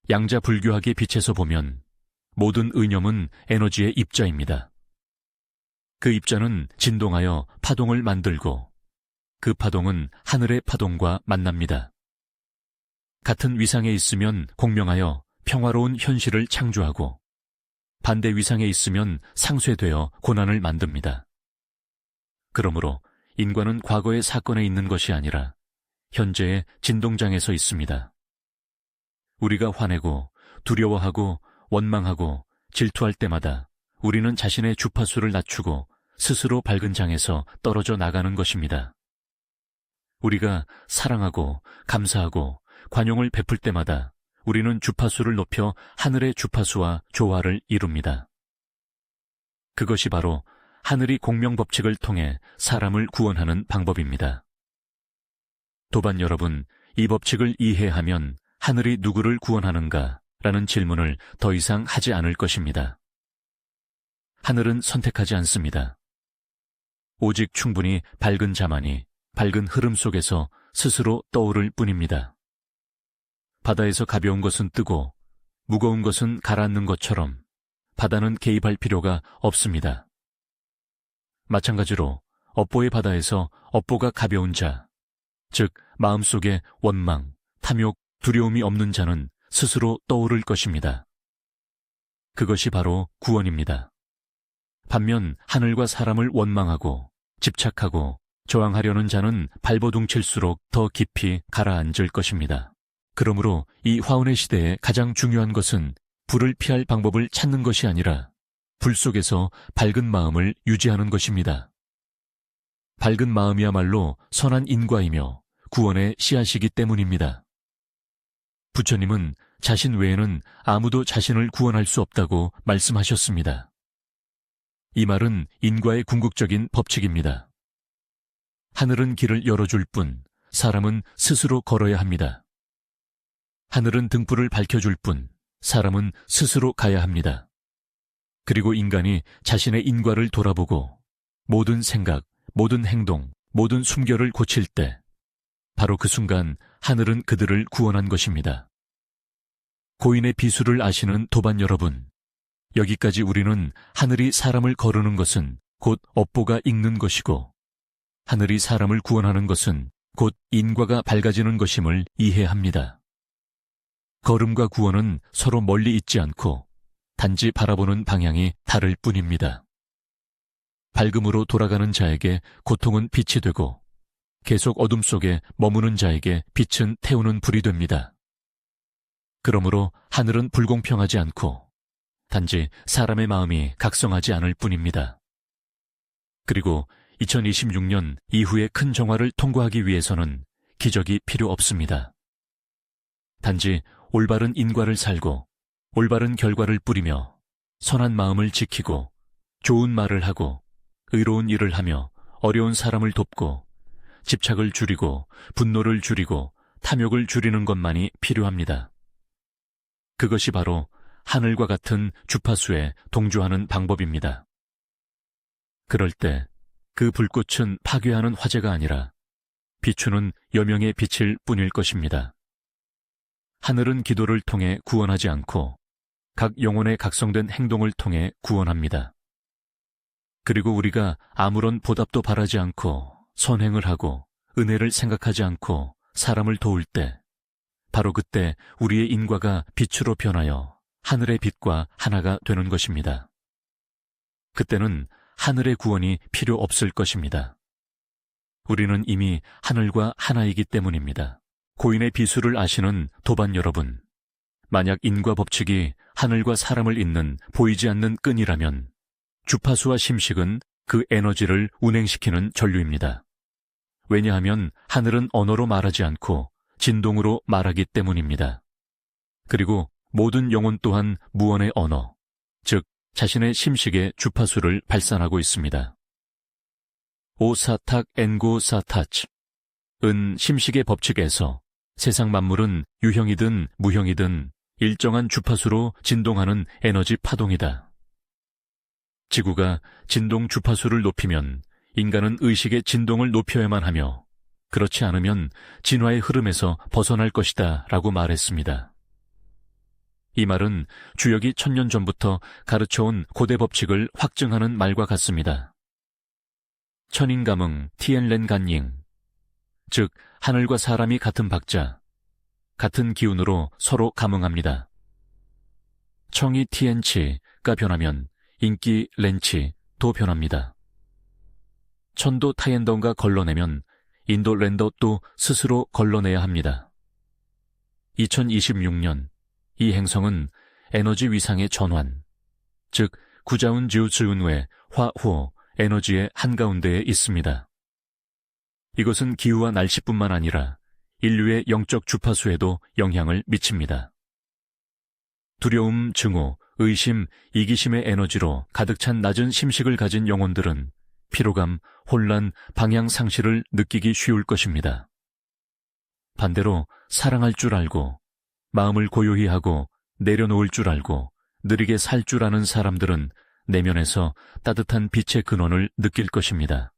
양자 불교학의 빛에서 보면 모든 의념은 에너지의 입자입니다. 그 입자는 진동하여 파동을 만들고 그 파동은 하늘의 파동과 만납니다. 같은 위상에 있으면 공명하여 평화로운 현실을 창조하고 반대 위상에 있으면 상쇄되어 고난을 만듭니다. 그러므로 인과는 과거의 사건에 있는 것이 아니라 현재의 진동장에서 있습니다. 우리가 화내고 두려워하고 원망하고 질투할 때마다 우리는 자신의 주파수를 낮추고 스스로 밝은 장에서 떨어져 나가는 것입니다. 우리가 사랑하고 감사하고 관용을 베풀 때마다 우리는 주파수를 높여 하늘의 주파수와 조화를 이룹니다. 그것이 바로 하늘이 공명법칙을 통해 사람을 구원하는 방법입니다. 도반 여러분, 이 법칙을 이해하면 하늘이 누구를 구원하는가? 라는 질문을 더 이상 하지 않을 것입니다. 하늘은 선택하지 않습니다. 오직 충분히 밝은 자만이 밝은 흐름 속에서 스스로 떠오를 뿐입니다. 바다에서 가벼운 것은 뜨고 무거운 것은 가라앉는 것처럼 바다는 개입할 필요가 없습니다. 마찬가지로 업보의 바다에서 업보가 가벼운 자, 즉 마음속에 원망, 탐욕, 두려움이 없는 자는 스스로 떠오를 것입니다. 그것이 바로 구원입니다. 반면 하늘과 사람을 원망하고 집착하고 저항하려는 자는 발버둥칠수록 더 깊이 가라앉을 것입니다. 그러므로 이 화운의 시대에 가장 중요한 것은 불을 피할 방법을 찾는 것이 아니라 불 속에서 밝은 마음을 유지하는 것입니다. 밝은 마음이야말로 선한 인과이며 구원의 씨앗이기 때문입니다. 부처님은 자신 외에는 아무도 자신을 구원할 수 없다고 말씀하셨습니다. 이 말은 인과의 궁극적인 법칙입니다. 하늘은 길을 열어줄 뿐 사람은 스스로 걸어야 합니다. 하늘은 등불을 밝혀줄 뿐 사람은 스스로 가야 합니다. 그리고 인간이 자신의 인과를 돌아보고 모든 생각, 모든 행동, 모든 숨결을 고칠 때 바로 그 순간 하늘은 그들을 구원한 것입니다. 고인의 비수를 아시는 도반 여러분, 여기까지 우리는 하늘이 사람을 거르는 것은 곧 업보가 익는 것이고 하늘이 사람을 구원하는 것은 곧 인과가 밝아지는 것임을 이해합니다. 걸음과 구원은 서로 멀리 있지 않고 단지 바라보는 방향이 다를 뿐입니다. 밝음으로 돌아가는 자에게 고통은 빛이 되고 계속 어둠 속에 머무는 자에게 빛은 태우는 불이 됩니다. 그러므로 하늘은 불공평하지 않고 단지 사람의 마음이 각성하지 않을 뿐입니다. 그리고 2026년 이후의 큰 정화를 통과하기 위해서는 기적이 필요 없습니다. 단지 올바른 인과를 살고 올바른 결과를 뿌리며 선한 마음을 지키고 좋은 말을 하고 의로운 일을 하며 어려운 사람을 돕고 집착을 줄이고 분노를 줄이고 탐욕을 줄이는 것만이 필요합니다. 그것이 바로 하늘과 같은 주파수에 동조하는 방법입니다. 그럴 때 그 불꽃은 파괴하는 화재가 아니라 비추는 여명의 빛일 뿐일 것입니다. 하늘은 기도를 통해 구원하지 않고 각 영혼의 각성된 행동을 통해 구원합니다. 그리고 우리가 아무런 보답도 바라지 않고 선행을 하고 은혜를 생각하지 않고 사람을 도울 때 바로 그때 우리의 인과가 빛으로 변하여 하늘의 빛과 하나가 되는 것입니다. 그때는 하늘의 구원이 필요 없을 것입니다. 우리는 이미 하늘과 하나이기 때문입니다. 고인의 비수를 아시는 도반 여러분, 만약 인과 법칙이 하늘과 사람을 잇는 보이지 않는 끈이라면 주파수와 심식은 그 에너지를 운행시키는 전류입니다. 왜냐하면 하늘은 언어로 말하지 않고 진동으로 말하기 때문입니다. 그리고 모든 영혼 또한 무언의 언어, 즉 자신의 심식의 주파수를 발산하고 있습니다. 오사탁 엔고 사타치 은 심식의 법칙에서 세상 만물은 유형이든 무형이든 일정한 주파수로 진동하는 에너지 파동이다. 지구가 진동 주파수를 높이면 인간은 의식의 진동을 높여야만 하며 그렇지 않으면 진화의 흐름에서 벗어날 것이다 라고 말했습니다. 이 말은 주역이 1000년 전부터 가르쳐온 고대 법칙을 확증하는 말과 같습니다. 천인감응 티엔렌 간잉, 즉 하늘과 사람이 같은 박자, 같은 기운으로 서로 감응합니다. 청이 티엔치가 변하면 인기 렌치도 변합니다. 천도 타엔던가 걸러내면 인도 랜더도 스스로 걸러내야 합니다. 2026년 이 행성은 에너지 위상의 전환, 즉 구자운 지우츠운의 화호 에너지의 한가운데에 있습니다. 이것은 기후와 날씨뿐만 아니라 인류의 영적 주파수에도 영향을 미칩니다. 두려움, 증오, 의심, 이기심의 에너지로 가득 찬 낮은 심식을 가진 영혼들은 피로감, 혼란, 방향 상실을 느끼기 쉬울 것입니다. 반대로 사랑할 줄 알고 마음을 고요히 하고 내려놓을 줄 알고 느리게 살 줄 아는 사람들은 내면에서 따뜻한 빛의 근원을 느낄 것입니다.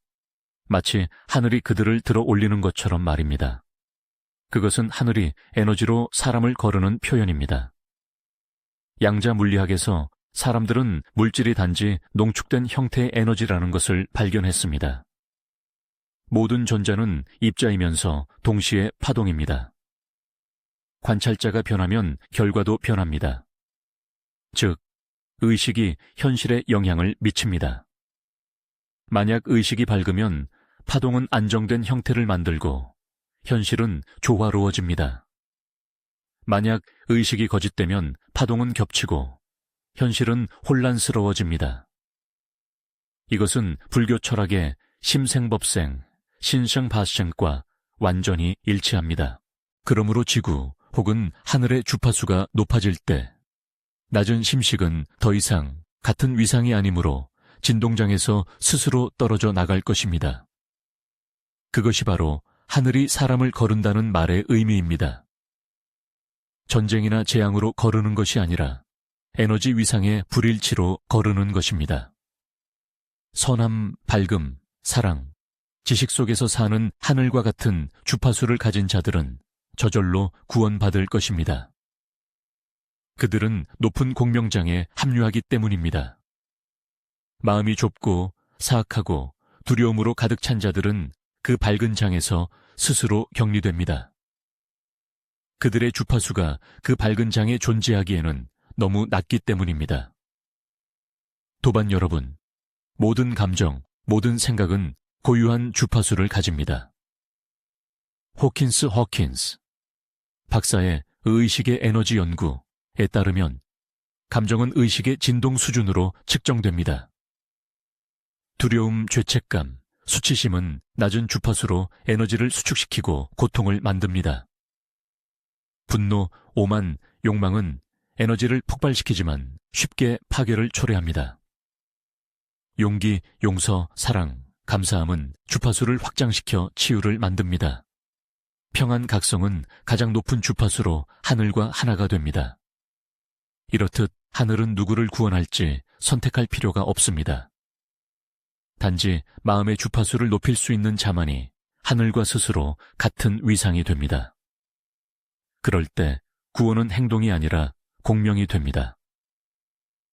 마치 하늘이 그들을 들어 올리는 것처럼 말입니다. 그것은 하늘이 에너지로 사람을 거르는 표현입니다. 양자 물리학에서 사람들은 물질이 단지 농축된 형태의 에너지라는 것을 발견했습니다. 모든 전자는 입자이면서 동시에 파동입니다. 관찰자가 변하면 결과도 변합니다. 즉, 의식이 현실에 영향을 미칩니다. 만약 의식이 밝으면 파동은 안정된 형태를 만들고 현실은 조화로워집니다. 만약 의식이 거짓되면 파동은 겹치고 현실은 혼란스러워집니다. 이것은 불교 철학의 심생법생, 신생바생과 완전히 일치합니다. 그러므로 지구 혹은 하늘의 주파수가 높아질 때 낮은 심식은 더 이상 같은 위상이 아니므로 진동장에서 스스로 떨어져 나갈 것입니다. 그것이 바로 하늘이 사람을 거른다는 말의 의미입니다. 전쟁이나 재앙으로 거르는 것이 아니라 에너지 위상의 불일치로 거르는 것입니다. 선함, 밝음, 사랑, 지식 속에서 사는 하늘과 같은 주파수를 가진 자들은 저절로 구원받을 것입니다. 그들은 높은 공명장에 합류하기 때문입니다. 마음이 좁고 사악하고 두려움으로 가득 찬 자들은 그 밝은 장에서 스스로 격리됩니다. 그들의 주파수가 그 밝은 장에 존재하기에는 너무 낮기 때문입니다. 도반 여러분, 모든 감정, 모든 생각은 고유한 주파수를 가집니다. 호킨스 박사의 의식의 에너지 연구에 따르면 감정은 의식의 진동 수준으로 측정됩니다. 두려움, 죄책감, 수치심은 낮은 주파수로 에너지를 수축시키고 고통을 만듭니다. 분노, 오만, 욕망은 에너지를 폭발시키지만 쉽게 파괴를 초래합니다. 용기, 용서, 사랑, 감사함은 주파수를 확장시켜 치유를 만듭니다. 평안, 각성은 가장 높은 주파수로 하늘과 하나가 됩니다. 이렇듯 하늘은 누구를 구원할지 선택할 필요가 없습니다. 단지 마음의 주파수를 높일 수 있는 자만이 하늘과 스스로 같은 위상이 됩니다. 그럴 때 구원은 행동이 아니라 공명이 됩니다.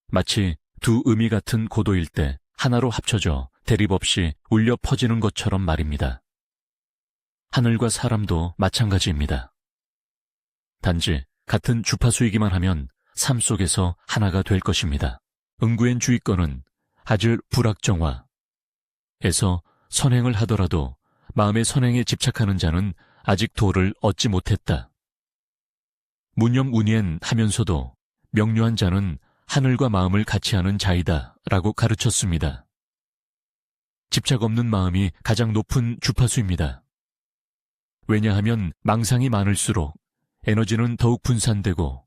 마치 두 음이 같은 고도일 때 하나로 합쳐져 대립 없이 울려 퍼지는 것처럼 말입니다. 하늘과 사람도 마찬가지입니다. 단지 같은 주파수이기만 하면 삶 속에서 하나가 될 것입니다. 응구엔 주의권은 아질 불악정화에서 선행을 하더라도 마음의 선행에 집착하는 자는 아직 도를 얻지 못했다. 문념운이엔 하면서도 명료한 자는 하늘과 마음을 같이 하는 자이다 라고 가르쳤습니다. 집착 없는 마음이 가장 높은 주파수입니다. 왜냐하면 망상이 많을수록 에너지는 더욱 분산되고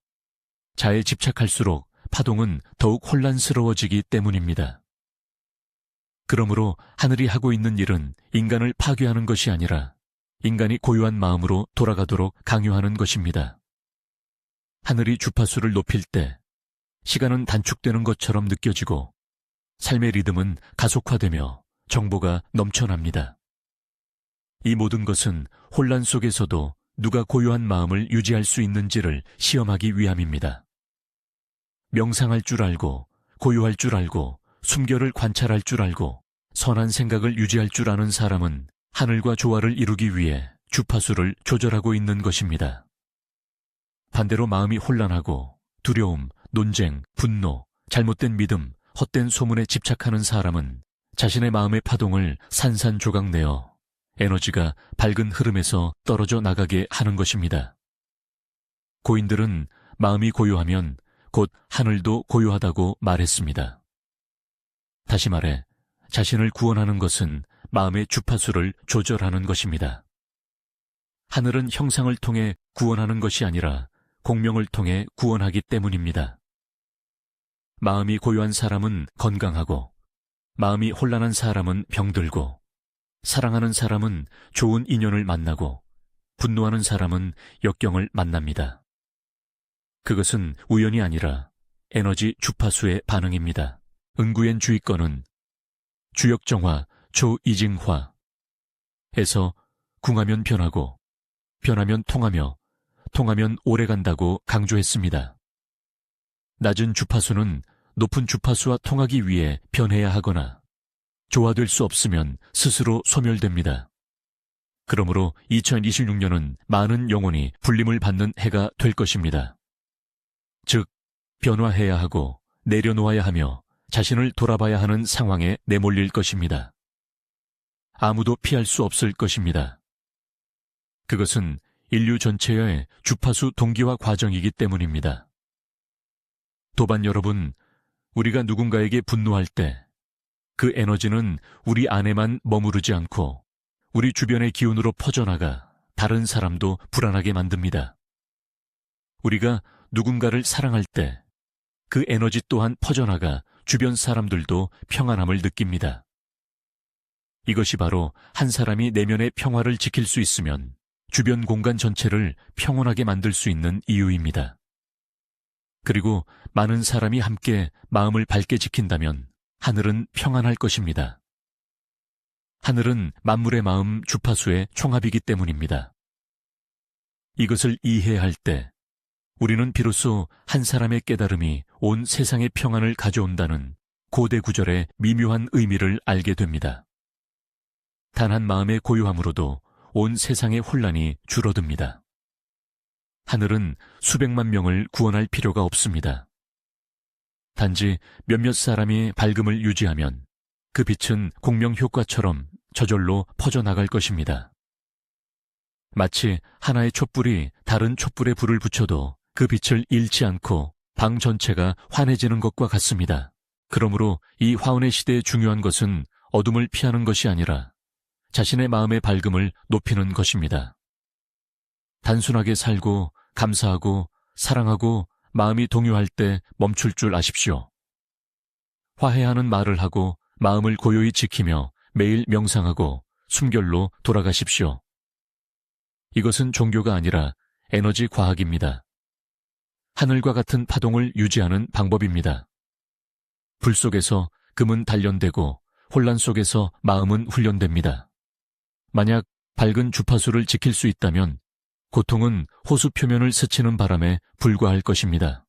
자에 집착할수록 파동은 더욱 혼란스러워지기 때문입니다. 그러므로 하늘이 하고 있는 일은 인간을 파괴하는 것이 아니라 인간이 고유한 마음으로 돌아가도록 강요하는 것입니다. 하늘이 주파수를 높일 때 시간은 단축되는 것처럼 느껴지고 삶의 리듬은 가속화되며 정보가 넘쳐납니다. 이 모든 것은 혼란 속에서도 누가 고요한 마음을 유지할 수 있는지를 시험하기 위함입니다. 명상할 줄 알고, 고요할 줄 알고, 숨결을 관찰할 줄 알고, 선한 생각을 유지할 줄 아는 사람은 하늘과 조화를 이루기 위해 주파수를 조절하고 있는 것입니다. 반대로 마음이 혼란하고 두려움, 논쟁, 분노, 잘못된 믿음, 헛된 소문에 집착하는 사람은 자신의 마음의 파동을 산산조각내어 에너지가 밝은 흐름에서 떨어져 나가게 하는 것입니다. 고인들은 마음이 고요하면 곧 하늘도 고요하다고 말했습니다. 다시 말해 자신을 구원하는 것은 마음의 주파수를 조절하는 것입니다. 하늘은 형상을 통해 구원하는 것이 아니라 공명을 통해 구원하기 때문입니다. 마음이 고요한 사람은 건강하고 마음이 혼란한 사람은 병들고 사랑하는 사람은 좋은 인연을 만나고 분노하는 사람은 역경을 만납니다. 그것은 우연이 아니라 에너지 주파수의 반응입니다. 응구엔 주의권은 주역정화, 조이징화 에서 궁하면 변하고 변하면 통하며 통하면 오래간다고 강조했습니다. 낮은 주파수는 높은 주파수와 통하기 위해 변해야 하거나 조화될 수 없으면 스스로 소멸됩니다. 그러므로 2026년은 많은 영혼이 불림을 받는 해가 될 것입니다. 즉, 변화해야 하고 내려놓아야 하며 자신을 돌아봐야 하는 상황에 내몰릴 것입니다. 아무도 피할 수 없을 것입니다. 그것은 인류 전체의 주파수 동기화 과정이기 때문입니다. 도반 여러분, 우리가 누군가에게 분노할 때 그 에너지는 우리 안에만 머무르지 않고 우리 주변의 기운으로 퍼져나가 다른 사람도 불안하게 만듭니다. 우리가 누군가를 사랑할 때 그 에너지 또한 퍼져나가 주변 사람들도 평안함을 느낍니다. 이것이 바로 한 사람이 내면의 평화를 지킬 수 있으면 주변 공간 전체를 평온하게 만들 수 있는 이유입니다. 그리고 많은 사람이 함께 마음을 밝게 지킨다면 하늘은 평안할 것입니다. 하늘은 만물의 마음 주파수의 총합이기 때문입니다. 이것을 이해할 때 우리는 비로소 한 사람의 깨달음이 온 세상의 평안을 가져온다는 고대 구절의 미묘한 의미를 알게 됩니다. 단 한 마음의 고요함으로도 온 세상의 혼란이 줄어듭니다. 하늘은 수백만 명을 구원할 필요가 없습니다. 단지 몇몇 사람이 밝음을 유지하면 그 빛은 공명 효과처럼 저절로 퍼져나갈 것입니다. 마치 하나의 촛불이 다른 촛불에 불을 붙여도 그 빛을 잃지 않고 방 전체가 환해지는 것과 같습니다. 그러므로 이 화운의 시대에 중요한 것은 어둠을 피하는 것이 아니라 자신의 마음의 밝음을 높이는 것입니다. 단순하게 살고 감사하고 사랑하고 마음이 동요할 때 멈출 줄 아십시오. 화해하는 말을 하고 마음을 고요히 지키며 매일 명상하고 숨결로 돌아가십시오. 이것은 종교가 아니라 에너지 과학입니다. 하늘과 같은 파동을 유지하는 방법입니다. 불 속에서 금은 단련되고 혼란 속에서 마음은 훈련됩니다. 만약 밝은 주파수를 지킬 수 있다면 고통은 호수 표면을 스치는 바람에 불과할 것입니다.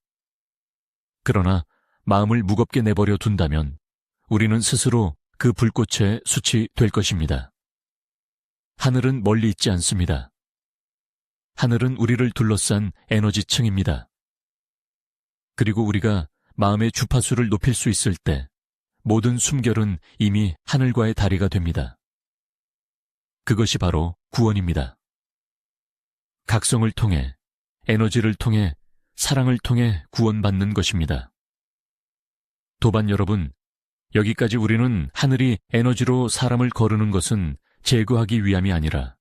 그러나 마음을 무겁게 내버려 둔다면 우리는 스스로 그 불꽃의 숯이 될 것입니다. 하늘은 멀리 있지 않습니다. 하늘은 우리를 둘러싼 에너지층입니다. 그리고 우리가 마음의 주파수를 높일 수 있을 때 모든 숨결은 이미 하늘과의 다리가 됩니다. 그것이 바로 구원입니다. 각성을 통해, 에너지를 통해, 사랑을 통해 구원받는 것입니다. 도반 여러분, 여기까지 우리는 하늘이 에너지로 사람을 거르는 것은 제거하기 위함이 아니라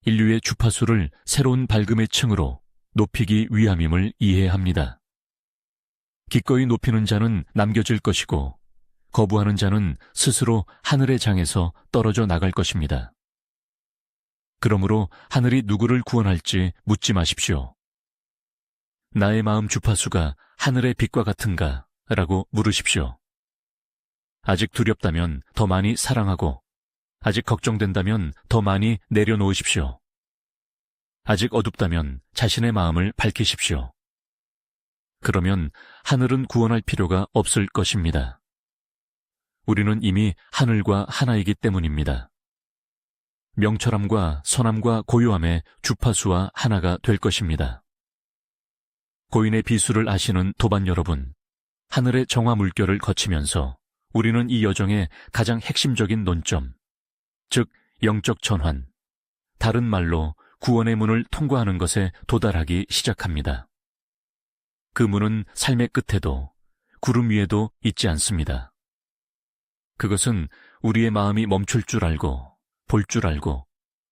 인류의 주파수를 새로운 밝음의 층으로 높이기 위함임을 이해합니다. 기꺼이 높이는 자는 남겨질 것이고 거부하는 자는 스스로 하늘의 장에서 떨어져 나갈 것입니다. 그러므로 하늘이 누구를 구원할지 묻지 마십시오. 나의 마음 주파수가 하늘의 빛과 같은가? 라고 물으십시오. 아직 두렵다면 더 많이 사랑하고 아직 걱정된다면 더 많이 내려놓으십시오. 아직 어둡다면 자신의 마음을 밝히십시오. 그러면 하늘은 구원할 필요가 없을 것입니다. 우리는 이미 하늘과 하나이기 때문입니다. 명철함과 선함과 고요함의 주파수와 하나가 될 것입니다. 고인의 비수를 아시는 도반 여러분, 하늘의 정화 물결을 거치면서 우리는 이 여정의 가장 핵심적인 논점, 즉 영적 전환, 다른 말로 구원의 문을 통과하는 것에 도달하기 시작합니다. 그 문은 삶의 끝에도 구름 위에도 있지 않습니다. 그것은 우리의 마음이 멈출 줄 알고 볼 줄 알고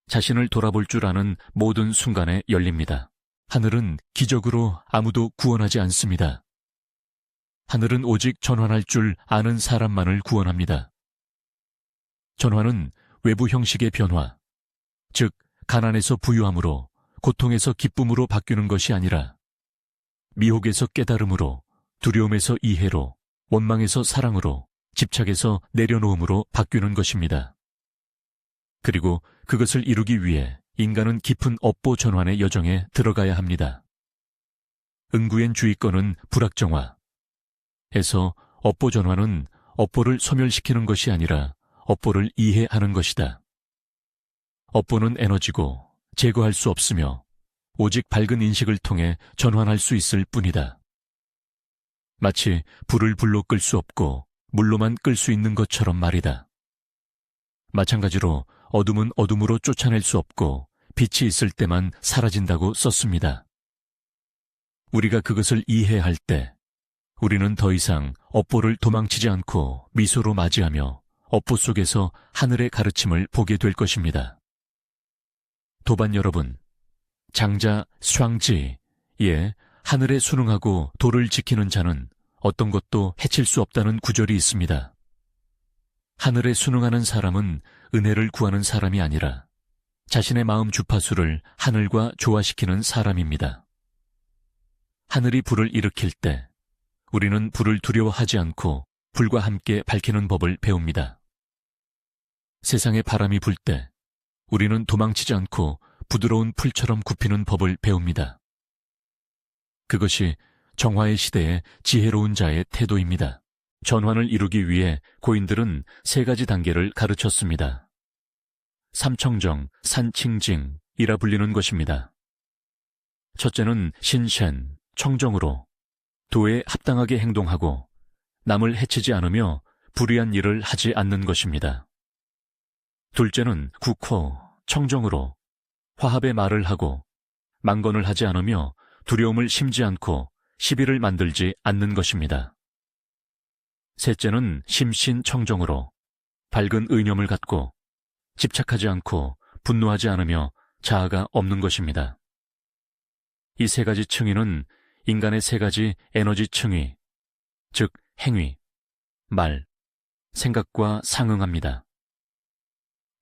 자신을 돌아볼 줄 아는 모든 순간에 열립니다. 하늘은 기적으로 아무도 구원하지 않습니다. 하늘은 오직 전환할 줄 아는 사람만을 구원합니다. 전환은 외부 형식의 변화, 즉 가난에서 부유함으로 고통에서 기쁨으로 바뀌는 것이 아니라 미혹에서 깨달음으로 두려움에서 이해로 원망에서 사랑으로, 집착에서 내려놓음으로 바뀌는 것입니다. 그리고 그것을 이루기 위해 인간은 깊은 업보 전환의 여정에 들어가야 합니다. 응구엔 주의권은 불확정화. 에서 업보 전환은 업보를 소멸시키는 것이 아니라 업보를 이해하는 것이다. 업보는 에너지고 제거할 수 없으며 오직 밝은 인식을 통해 전환할 수 있을 뿐이다. 마치 불을 불로 끌 수 없고 물로만 끌 수 있는 것처럼 말이다. 마찬가지로 어둠은 어둠으로 쫓아낼 수 없고 빛이 있을 때만 사라진다고 썼습니다. 우리가 그것을 이해할 때 우리는 더 이상 업보를 도망치지 않고 미소로 맞이하며 업보 속에서 하늘의 가르침을 보게 될 것입니다. 도반 여러분, 장자 슈앙지에 하늘에 순응하고 도를 지키는 자는 어떤 것도 해칠 수 없다는 구절이 있습니다. 하늘에 순응하는 사람은 은혜를 구하는 사람이 아니라 자신의 마음 주파수를 하늘과 조화시키는 사람입니다. 하늘이 불을 일으킬 때 우리는 불을 두려워하지 않고 불과 함께 밝히는 법을 배웁니다. 세상에 바람이 불 때 우리는 도망치지 않고 부드러운 풀처럼 굽히는 법을 배웁니다. 그것이 정화의 시대의 지혜로운 자의 태도입니다. 전환을 이루기 위해 고인들은 3가지 단계를 가르쳤습니다. 삼청정, 산칭징이라 불리는 것입니다. 첫째는 신셴, 청정으로 도에 합당하게 행동하고 남을 해치지 않으며 불의한 일을 하지 않는 것입니다. 둘째는 국호, 청정으로 화합의 말을 하고 망건을 하지 않으며 두려움을 심지 않고 시비를 만들지 않는 것입니다. 셋째는 심신청정으로 밝은 의념을 갖고 집착하지 않고 분노하지 않으며 자아가 없는 것입니다. 이 3가지 층위는 인간의 3가지 에너지 층위, 즉 행위, 말, 생각과 상응합니다.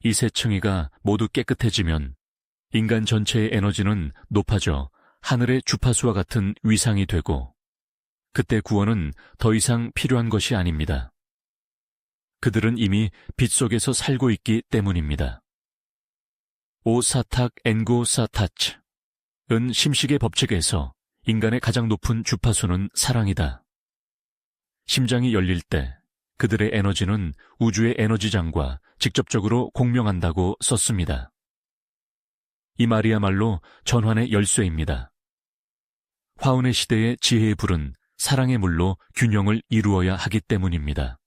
이 3층위가 모두 깨끗해지면 인간 전체의 에너지는 높아져 하늘의 주파수와 같은 위상이 되고 그때 구원은 더 이상 필요한 것이 아닙니다. 그들은 이미 빛 속에서 살고 있기 때문입니다. 오사탁 엔고사타츠은 심식의 법칙에서 인간의 가장 높은 주파수는 사랑이다. 심장이 열릴 때 그들의 에너지는 우주의 에너지장과 직접적으로 공명한다고 썼습니다. 이 말이야말로 전환의 열쇠입니다. 화운의 시대의 지혜의 불은 사랑의 물로 균형을 이루어야 하기 때문입니다.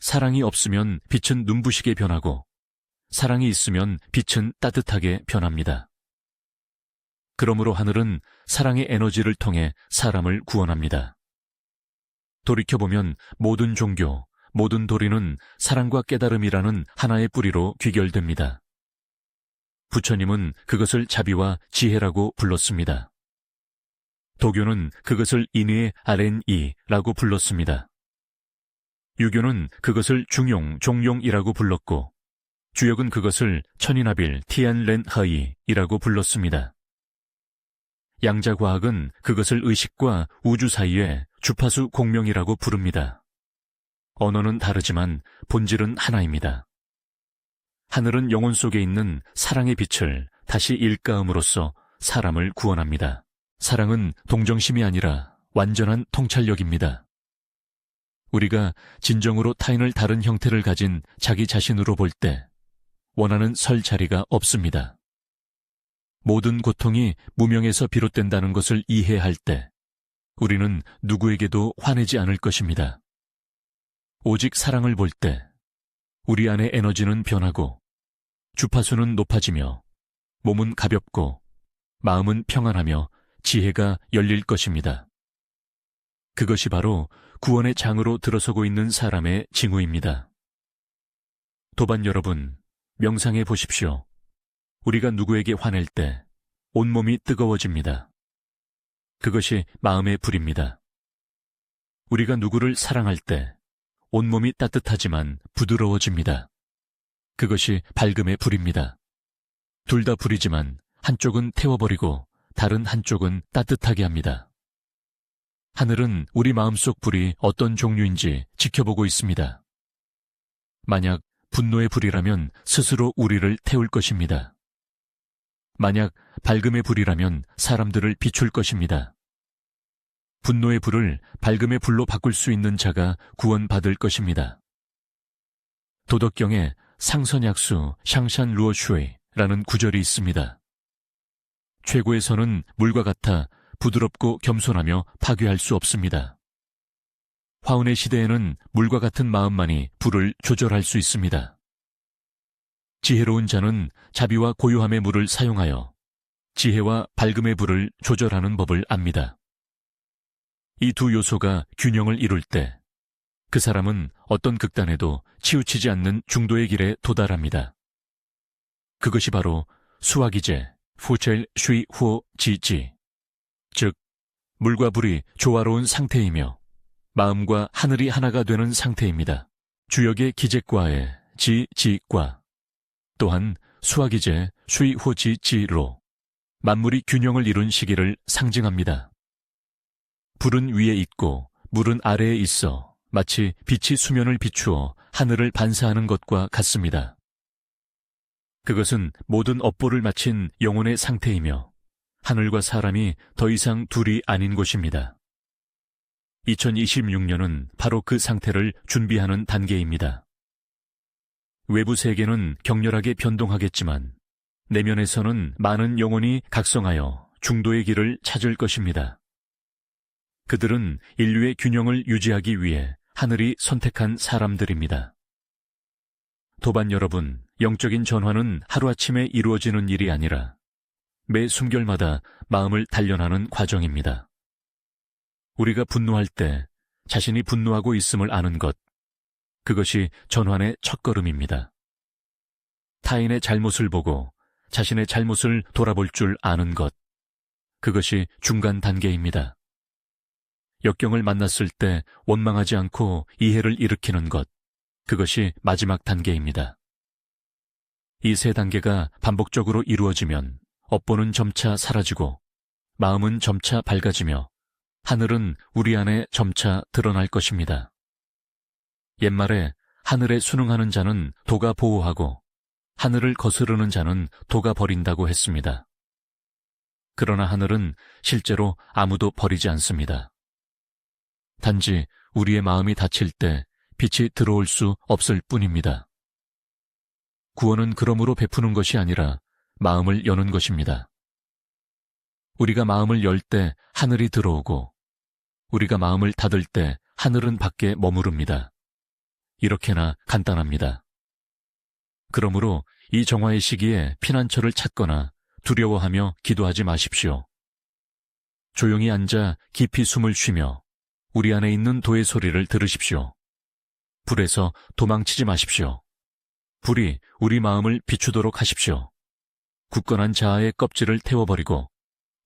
사랑이 없으면 빛은 눈부시게 변하고 사랑이 있으면 빛은 따뜻하게 변합니다. 그러므로 하늘은 사랑의 에너지를 통해 사람을 구원합니다. 돌이켜보면 모든 종교, 모든 도리는 사랑과 깨달음이라는 하나의 뿌리로 귀결됩니다. 부처님은 그것을 자비와 지혜라고 불렀습니다. 도교는 그것을 인의 RNE라고 불렀습니다. 유교는 그것을 중용, 종용이라고 불렀고 주역은 그것을 천인아빌, 티안렌하이이라고 불렀습니다. 양자과학은 그것을 의식과 우주 사이의 주파수 공명이라고 부릅니다. 언어는 다르지만 본질은 하나입니다. 하늘은 영혼 속에 있는 사랑의 빛을 다시 일가음으로써 사람을 구원합니다. 사랑은 동정심이 아니라 완전한 통찰력입니다. 우리가 진정으로 타인을 다른 형태를 가진 자기 자신으로 볼 때 원하는 설 자리가 없습니다. 모든 고통이 무명에서 비롯된다는 것을 이해할 때 우리는 누구에게도 화내지 않을 것입니다. 오직 사랑을 볼 때 우리 안의 에너지는 변하고 주파수는 높아지며 몸은 가볍고 마음은 평안하며 지혜가 열릴 것입니다. 그것이 바로 구원의 장으로 들어서고 있는 사람의 징후입니다. 도반 여러분, 명상해 보십시오. 우리가 누구에게 화낼 때 온몸이 뜨거워집니다. 그것이 마음의 불입니다. 우리가 누구를 사랑할 때 온몸이 따뜻하지만 부드러워집니다. 그것이 밝음의 불입니다. 둘 다 불이지만 한쪽은 태워버리고 다른 한쪽은 따뜻하게 합니다. 하늘은 우리 마음속 불이 어떤 종류인지 지켜보고 있습니다. 만약 분노의 불이라면 스스로 우리를 태울 것입니다. 만약 밝음의 불이라면 사람들을 비출 것입니다. 분노의 불을 밝음의 불로 바꿀 수 있는 자가 구원받을 것입니다. 도덕경에 상선약수 샹샨 루어슈에이라는 구절이 있습니다. 최고의 선은 물과 같아 부드럽고 겸손하며 파괴할 수 없습니다. 화운의 시대에는 물과 같은 마음만이 불을 조절할 수 있습니다. 지혜로운 자는 자비와 고요함의 물을 사용하여 지혜와 밝음의 불을 조절하는 법을 압니다. 이 두 요소가 균형을 이룰 때 그 사람은 어떤 극단에도 치우치지 않는 중도의 길에 도달합니다. 그것이 바로 수화기제, 후첼 쉬 후오 지지, 즉 물과 불이 조화로운 상태이며 마음과 하늘이 하나가 되는 상태입니다. 주역의 기제과의 지지과, 또한 수화기제 쉬 후지지로 만물이 균형을 이룬 시기를 상징합니다. 불은 위에 있고 물은 아래에 있어 마치 빛이 수면을 비추어 하늘을 반사하는 것과 같습니다. 그것은 모든 업보를 마친 영혼의 상태이며 하늘과 사람이 더 이상 둘이 아닌 곳입니다. 2026년은 바로 그 상태를 준비하는 단계입니다. 외부 세계는 격렬하게 변동하겠지만 내면에서는 많은 영혼이 각성하여 중도의 길을 찾을 것입니다. 그들은 인류의 균형을 유지하기 위해 하늘이 선택한 사람들입니다. 도반 여러분, 영적인 전환은 하루아침에 이루어지는 일이 아니라 매 숨결마다 마음을 단련하는 과정입니다. 우리가 분노할 때 자신이 분노하고 있음을 아는 것, 그것이 전환의 첫걸음입니다. 타인의 잘못을 보고 자신의 잘못을 돌아볼 줄 아는 것, 그것이 중간 단계입니다. 역경을 만났을 때 원망하지 않고 이해를 일으키는 것, 그것이 마지막 단계입니다. 이 세 단계가 반복적으로 이루어지면 업보는 점차 사라지고 마음은 점차 밝아지며 하늘은 우리 안에 점차 드러날 것입니다. 옛말에 하늘에 순응하는 자는 도가 보호하고 하늘을 거스르는 자는 도가 버린다고 했습니다. 그러나 하늘은 실제로 아무도 버리지 않습니다. 단지 우리의 마음이 닫힐 때 빛이 들어올 수 없을 뿐입니다. 구원은 그러므로 베푸는 것이 아니라 마음을 여는 것입니다. 우리가 마음을 열 때 하늘이 들어오고 우리가 마음을 닫을 때 하늘은 밖에 머무릅니다. 이렇게나 간단합니다. 그러므로 이 정화의 시기에 피난처를 찾거나 두려워하며 기도하지 마십시오. 조용히 앉아 깊이 숨을 쉬며 우리 안에 있는 도의 소리를 들으십시오. 불에서 도망치지 마십시오. 불이 우리 마음을 비추도록 하십시오. 굳건한 자아의 껍질을 태워버리고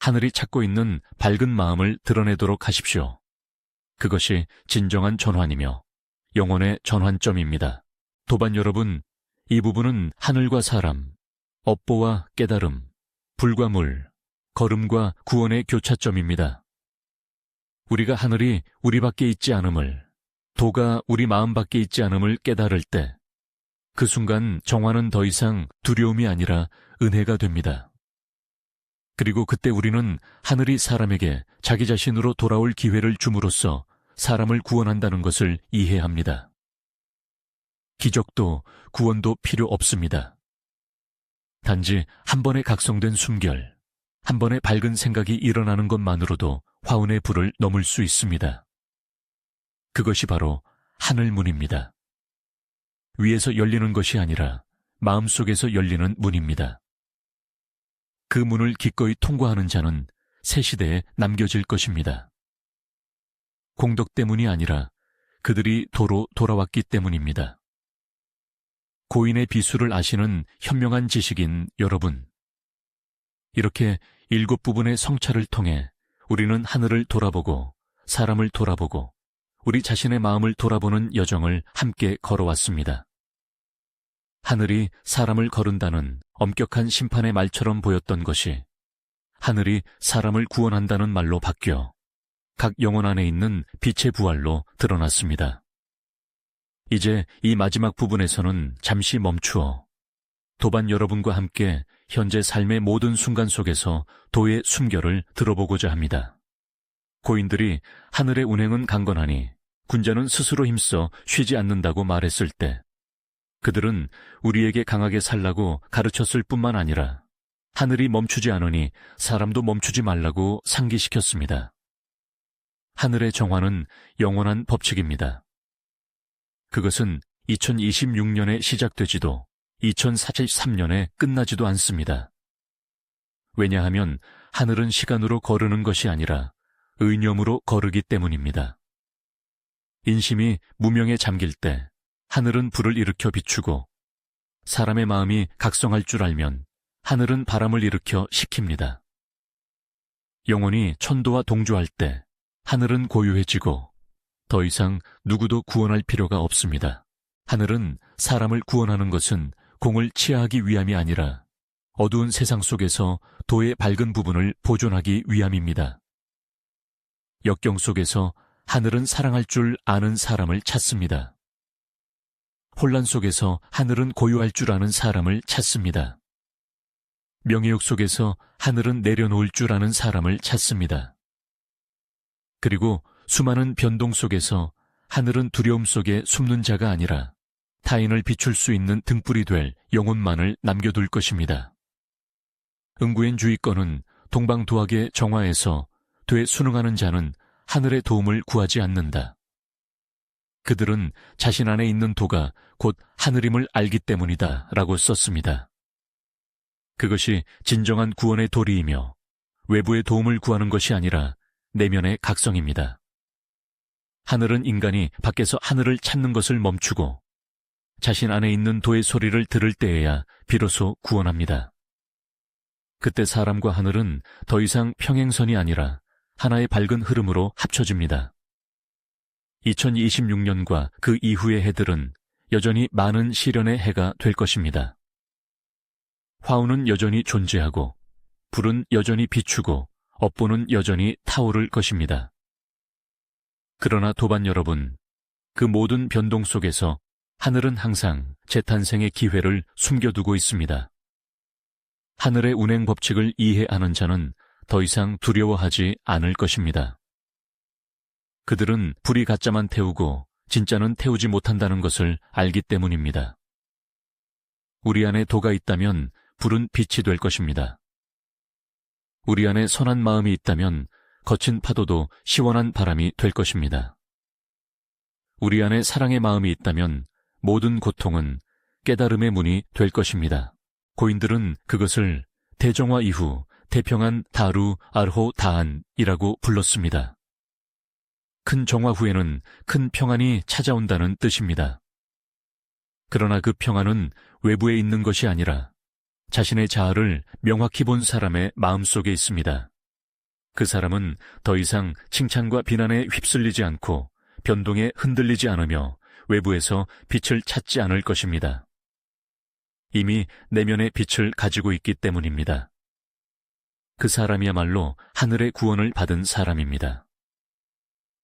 하늘이 찾고 있는 밝은 마음을 드러내도록 하십시오. 그것이 진정한 전환이며 영혼의 전환점입니다. 도반 여러분, 이 부분은 하늘과 사람, 업보와 깨달음, 불과 물, 걸음과 구원의 교차점입니다. 우리가 하늘이 우리 밖에 있지 않음을, 도가 우리 마음 밖에 있지 않음을 깨달을 때, 그 순간 정화는 더 이상 두려움이 아니라 은혜가 됩니다. 그리고 그때 우리는 하늘이 사람에게 자기 자신으로 돌아올 기회를 줌으로써 사람을 구원한다는 것을 이해합니다. 기적도 구원도 필요 없습니다. 단지 한 번에 각성된 숨결, 한 번의 밝은 생각이 일어나는 것만으로도 화운의 불을 넘을 수 있습니다. 그것이 바로 하늘문입니다. 위에서 열리는 것이 아니라 마음속에서 열리는 문입니다. 그 문을 기꺼이 통과하는 자는 새 시대에 남겨질 것입니다. 공덕 때문이 아니라 그들이 도로 돌아왔기 때문입니다. 고인의 비수를 아시는 현명한 지식인 여러분, 이렇게 7부분의 성찰을 통해 우리는 하늘을 돌아보고 사람을 돌아보고 우리 자신의 마음을 돌아보는 여정을 함께 걸어왔습니다. 하늘이 사람을 거른다는 엄격한 심판의 말처럼 보였던 것이 하늘이 사람을 구원한다는 말로 바뀌어 각 영혼 안에 있는 빛의 부활로 드러났습니다. 이제 이 마지막 부분에서는 잠시 멈추어 도반 여러분과 함께 현재 삶의 모든 순간 속에서 도의 숨결을 들어보고자 합니다. 고인들이 하늘의 운행은 강건하니 군자는 스스로 힘써 쉬지 않는다고 말했을 때 그들은 우리에게 강하게 살라고 가르쳤을 뿐만 아니라 하늘이 멈추지 않으니 사람도 멈추지 말라고 상기시켰습니다. 하늘의 정화는 영원한 법칙입니다. 그것은 2026년에 시작되지도 2043년에 끝나지도 않습니다. 왜냐하면 하늘은 시간으로 거르는 것이 아니라 의념으로 거르기 때문입니다. 인심이 무명에 잠길 때 하늘은 불을 일으켜 비추고 사람의 마음이 각성할 줄 알면 하늘은 바람을 일으켜 식힙니다. 영혼이 천도와 동조할 때 하늘은 고요해지고 더 이상 누구도 구원할 필요가 없습니다. 하늘은 사람을 구원하는 것은 공을 치하하기 위함이 아니라 어두운 세상 속에서 도의 밝은 부분을 보존하기 위함입니다. 역경 속에서 하늘은 사랑할 줄 아는 사람을 찾습니다. 혼란 속에서 하늘은 고요할 줄 아는 사람을 찾습니다. 명예욕 속에서 하늘은 내려놓을 줄 아는 사람을 찾습니다. 그리고 수많은 변동 속에서 하늘은 두려움 속에 숨는 자가 아니라 타인을 비출 수 있는 등불이 될 영혼만을 남겨둘 것입니다. 응구엔 주의권은 동방두학의 정화에서 되순응하는 자는 하늘의 도움을 구하지 않는다. 그들은 자신 안에 있는 도가 곧 하늘임을 알기 때문이다 라고 썼습니다. 그것이 진정한 구원의 도리이며 외부의 도움을 구하는 것이 아니라 내면의 각성입니다. 하늘은 인간이 밖에서 하늘을 찾는 것을 멈추고 자신 안에 있는 도의 소리를 들을 때에야 비로소 구원합니다. 그때 사람과 하늘은 더 이상 평행선이 아니라 하나의 밝은 흐름으로 합쳐집니다. 2026년과 그 이후의 해들은 여전히 많은 시련의 해가 될 것입니다. 화우는 여전히 존재하고 불은 여전히 비추고 업보는 여전히 타오를 것입니다. 그러나 도반 여러분, 그 모든 변동 속에서 하늘은 항상 재탄생의 기회를 숨겨두고 있습니다. 하늘의 운행 법칙을 이해하는 자는 더 이상 두려워하지 않을 것입니다. 그들은 불이 가짜만 태우고 진짜는 태우지 못한다는 것을 알기 때문입니다. 우리 안에 도가 있다면 불은 빛이 될 것입니다. 우리 안에 선한 마음이 있다면 거친 파도도 시원한 바람이 될 것입니다. 우리 안에 사랑의 마음이 있다면 모든 고통은 깨달음의 문이 될 것입니다. 고인들은 그것을 대정화 이후 태평한 다루 아르호 다안이라고 불렀습니다. 큰 정화 후에는 큰 평안이 찾아온다는 뜻입니다. 그러나 그 평안은 외부에 있는 것이 아니라 자신의 자아를 명확히 본 사람의 마음속에 있습니다. 그 사람은 더 이상 칭찬과 비난에 휩쓸리지 않고 변동에 흔들리지 않으며 외부에서 빛을 찾지 않을 것입니다. 이미 내면의 빛을 가지고 있기 때문입니다. 그 사람이야말로 하늘의 구원을 받은 사람입니다.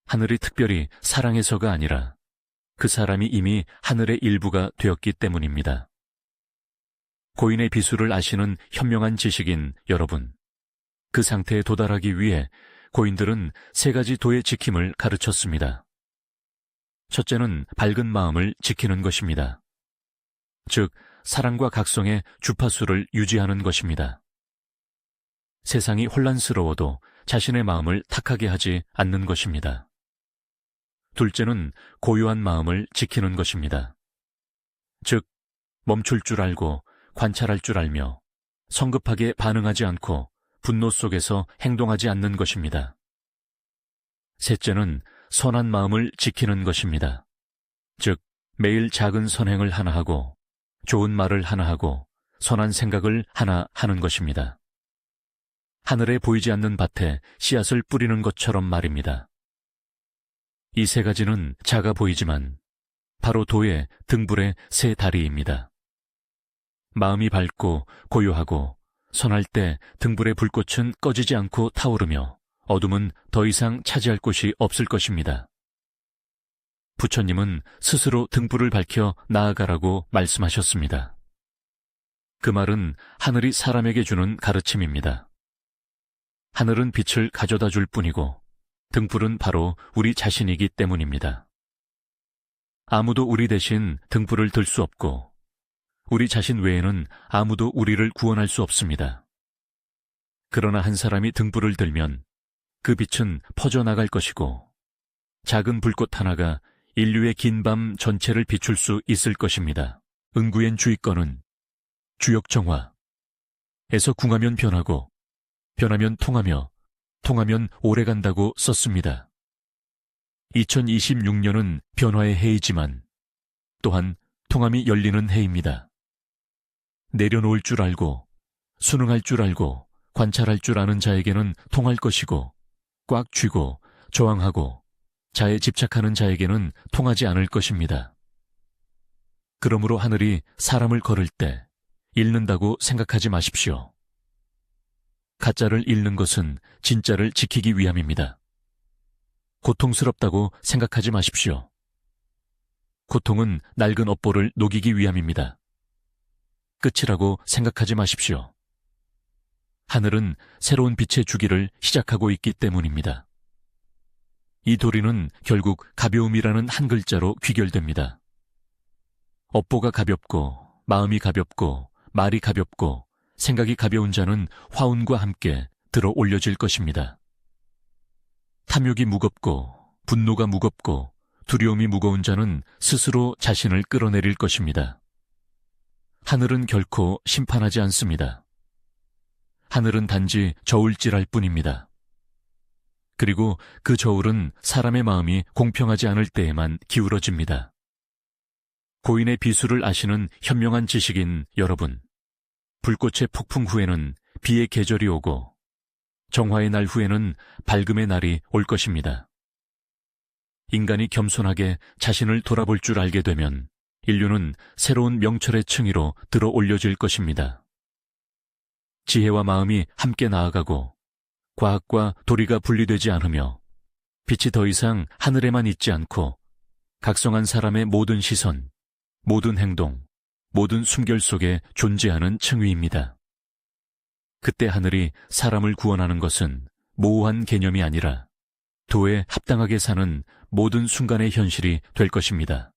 하늘이 특별히 사랑해서가 아니라 그 사람이 이미 하늘의 일부가 되었기 때문입니다. 고인의 비수를 아시는 현명한 지식인 여러분, 그 상태에 도달하기 위해 고인들은 세 가지 도의 지킴을 가르쳤습니다. 첫째는 밝은 마음을 지키는 것입니다. 즉, 사랑과 각성의 주파수를 유지하는 것입니다. 세상이 혼란스러워도 자신의 마음을 탁하게 하지 않는 것입니다. 둘째는 고요한 마음을 지키는 것입니다. 즉, 멈출 줄 알고 관찰할 줄 알며 성급하게 반응하지 않고 분노 속에서 행동하지 않는 것입니다. 셋째는 선한 마음을 지키는 것입니다. 즉, 매일 작은 선행을 하나 하고 좋은 말을 하나 하고 선한 생각을 하나 하는 것입니다. 하늘에 보이지 않는 밭에 씨앗을 뿌리는 것처럼 말입니다. 이 세 가지는 작아 보이지만 바로 도의 등불의 세 다리입니다. 마음이 밝고 고요하고 선할 때 등불의 불꽃은 꺼지지 않고 타오르며 어둠은 더 이상 차지할 곳이 없을 것입니다. 부처님은 스스로 등불을 밝혀 나아가라고 말씀하셨습니다. 그 말은 하늘이 사람에게 주는 가르침입니다. 하늘은 빛을 가져다 줄 뿐이고 등불은 바로 우리 자신이기 때문입니다. 아무도 우리 대신 등불을 들 수 없고 우리 자신 외에는 아무도 우리를 구원할 수 없습니다. 그러나 한 사람이 등불을 들면 그 빛은 퍼져나갈 것이고 작은 불꽃 하나가 인류의 긴 밤 전체를 비출 수 있을 것입니다. 은구엔 주의권은 주역정화에서 궁하면 변하고 변하면 통하며 통하면 오래간다고 썼습니다. 2026년은 변화의 해이지만 또한 통함이 열리는 해입니다. 내려놓을 줄 알고 순응할 줄 알고 관찰할 줄 아는 자에게는 통할 것이고 꽉 쥐고 저항하고 자에 집착하는 자에게는 통하지 않을 것입니다. 그러므로 하늘이 사람을 거를 때 잃는다고 생각하지 마십시오. 가짜를 잃는 것은 진짜를 지키기 위함입니다. 고통스럽다고 생각하지 마십시오. 고통은 낡은 업보를 녹이기 위함입니다. 끝이라고 생각하지 마십시오. 하늘은 새로운 빛의 주기를 시작하고 있기 때문입니다. 이 도리는 결국 가벼움이라는 한 글자로 귀결됩니다. 업보가 가볍고 마음이 가볍고 말이 가볍고 생각이 가벼운 자는 화운과 함께 들어 올려질 것입니다. 탐욕이 무겁고 분노가 무겁고 두려움이 무거운 자는 스스로 자신을 끌어내릴 것입니다. 하늘은 결코 심판하지 않습니다. 하늘은 단지 저울질할 뿐입니다. 그리고 그 저울은 사람의 마음이 공평하지 않을 때에만 기울어집니다. 고인의 비수를 아시는 현명한 지식인 여러분, 불꽃의 폭풍 후에는 비의 계절이 오고 정화의 날 후에는 밝음의 날이 올 것입니다. 인간이 겸손하게 자신을 돌아볼 줄 알게 되면 인류는 새로운 명철의 층위로 들어 올려질 것입니다. 지혜와 마음이 함께 나아가고 과학과 도리가 분리되지 않으며 빛이 더 이상 하늘에만 있지 않고 각성한 사람의 모든 시선, 모든 행동, 모든 숨결 속에 존재하는 층위입니다. 그때 하늘이 사람을 구원하는 것은 모호한 개념이 아니라 도에 합당하게 사는 모든 순간의 현실이 될 것입니다.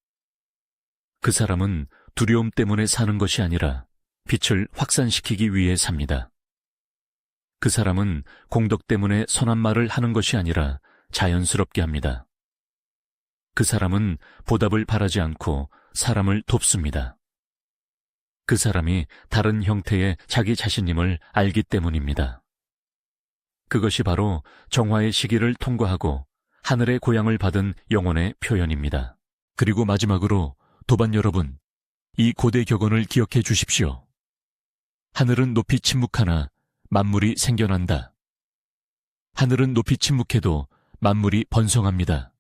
그 사람은 두려움 때문에 사는 것이 아니라 빛을 확산시키기 위해 삽니다. 그 사람은 공덕 때문에 선한 말을 하는 것이 아니라 자연스럽게 합니다. 그 사람은 보답을 바라지 않고 사람을 돕습니다. 그 사람이 다른 형태의 자기 자신임을 알기 때문입니다. 그것이 바로 정화의 시기를 통과하고 하늘의 고향을 받은 영혼의 표현입니다. 그리고 마지막으로 도반 여러분, 이 고대 격언을 기억해 주십시오. 하늘은 높이 침묵하나 만물이 생겨난다. 하늘은 높이 침묵해도 만물이 번성합니다.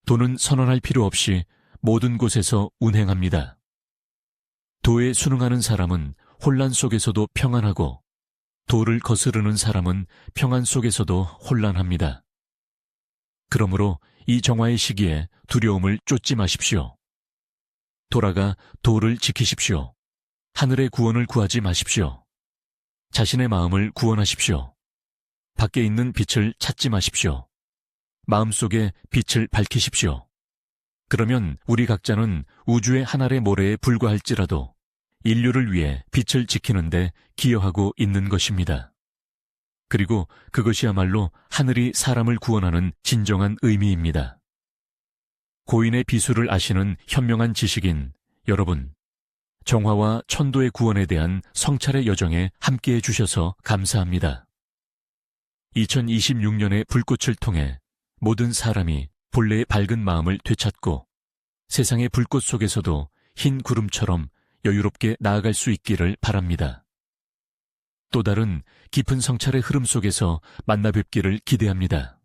도는 선언할 필요 없이 모든 곳에서 운행합니다. 도에 순응하는 사람은 혼란 속에서도 평안하고 도를 거스르는 사람은 평안 속에서도 혼란합니다. 그러므로 이 정화의 시기에 두려움을 쫓지 마십시오. 돌아가 도를 지키십시오. 하늘의 구원을 구하지 마십시오. 자신의 마음을 구원하십시오. 밖에 있는 빛을 찾지 마십시오. 마음속에 빛을 밝히십시오. 그러면 우리 각자는 우주의 한 알의 모래에 불과할지라도 인류를 위해 빛을 지키는데 기여하고 있는 것입니다. 그리고 그것이야말로 하늘이 사람을 구원하는 진정한 의미입니다. 고인의 비수를 아시는 현명한 지식인 여러분, 정화와 천도의 구원에 대한 성찰의 여정에 함께해 주셔서 감사합니다. 2026년의 불꽃을 통해 모든 사람이 본래의 밝은 마음을 되찾고 세상의 불꽃 속에서도 흰 구름처럼 여유롭게 나아갈 수 있기를 바랍니다. 또 다른 깊은 성찰의 흐름 속에서 만나 뵙기를 기대합니다.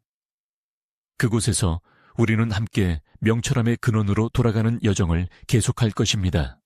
그곳에서 우리는 함께 명철함의 근원으로 돌아가는 여정을 계속할 것입니다.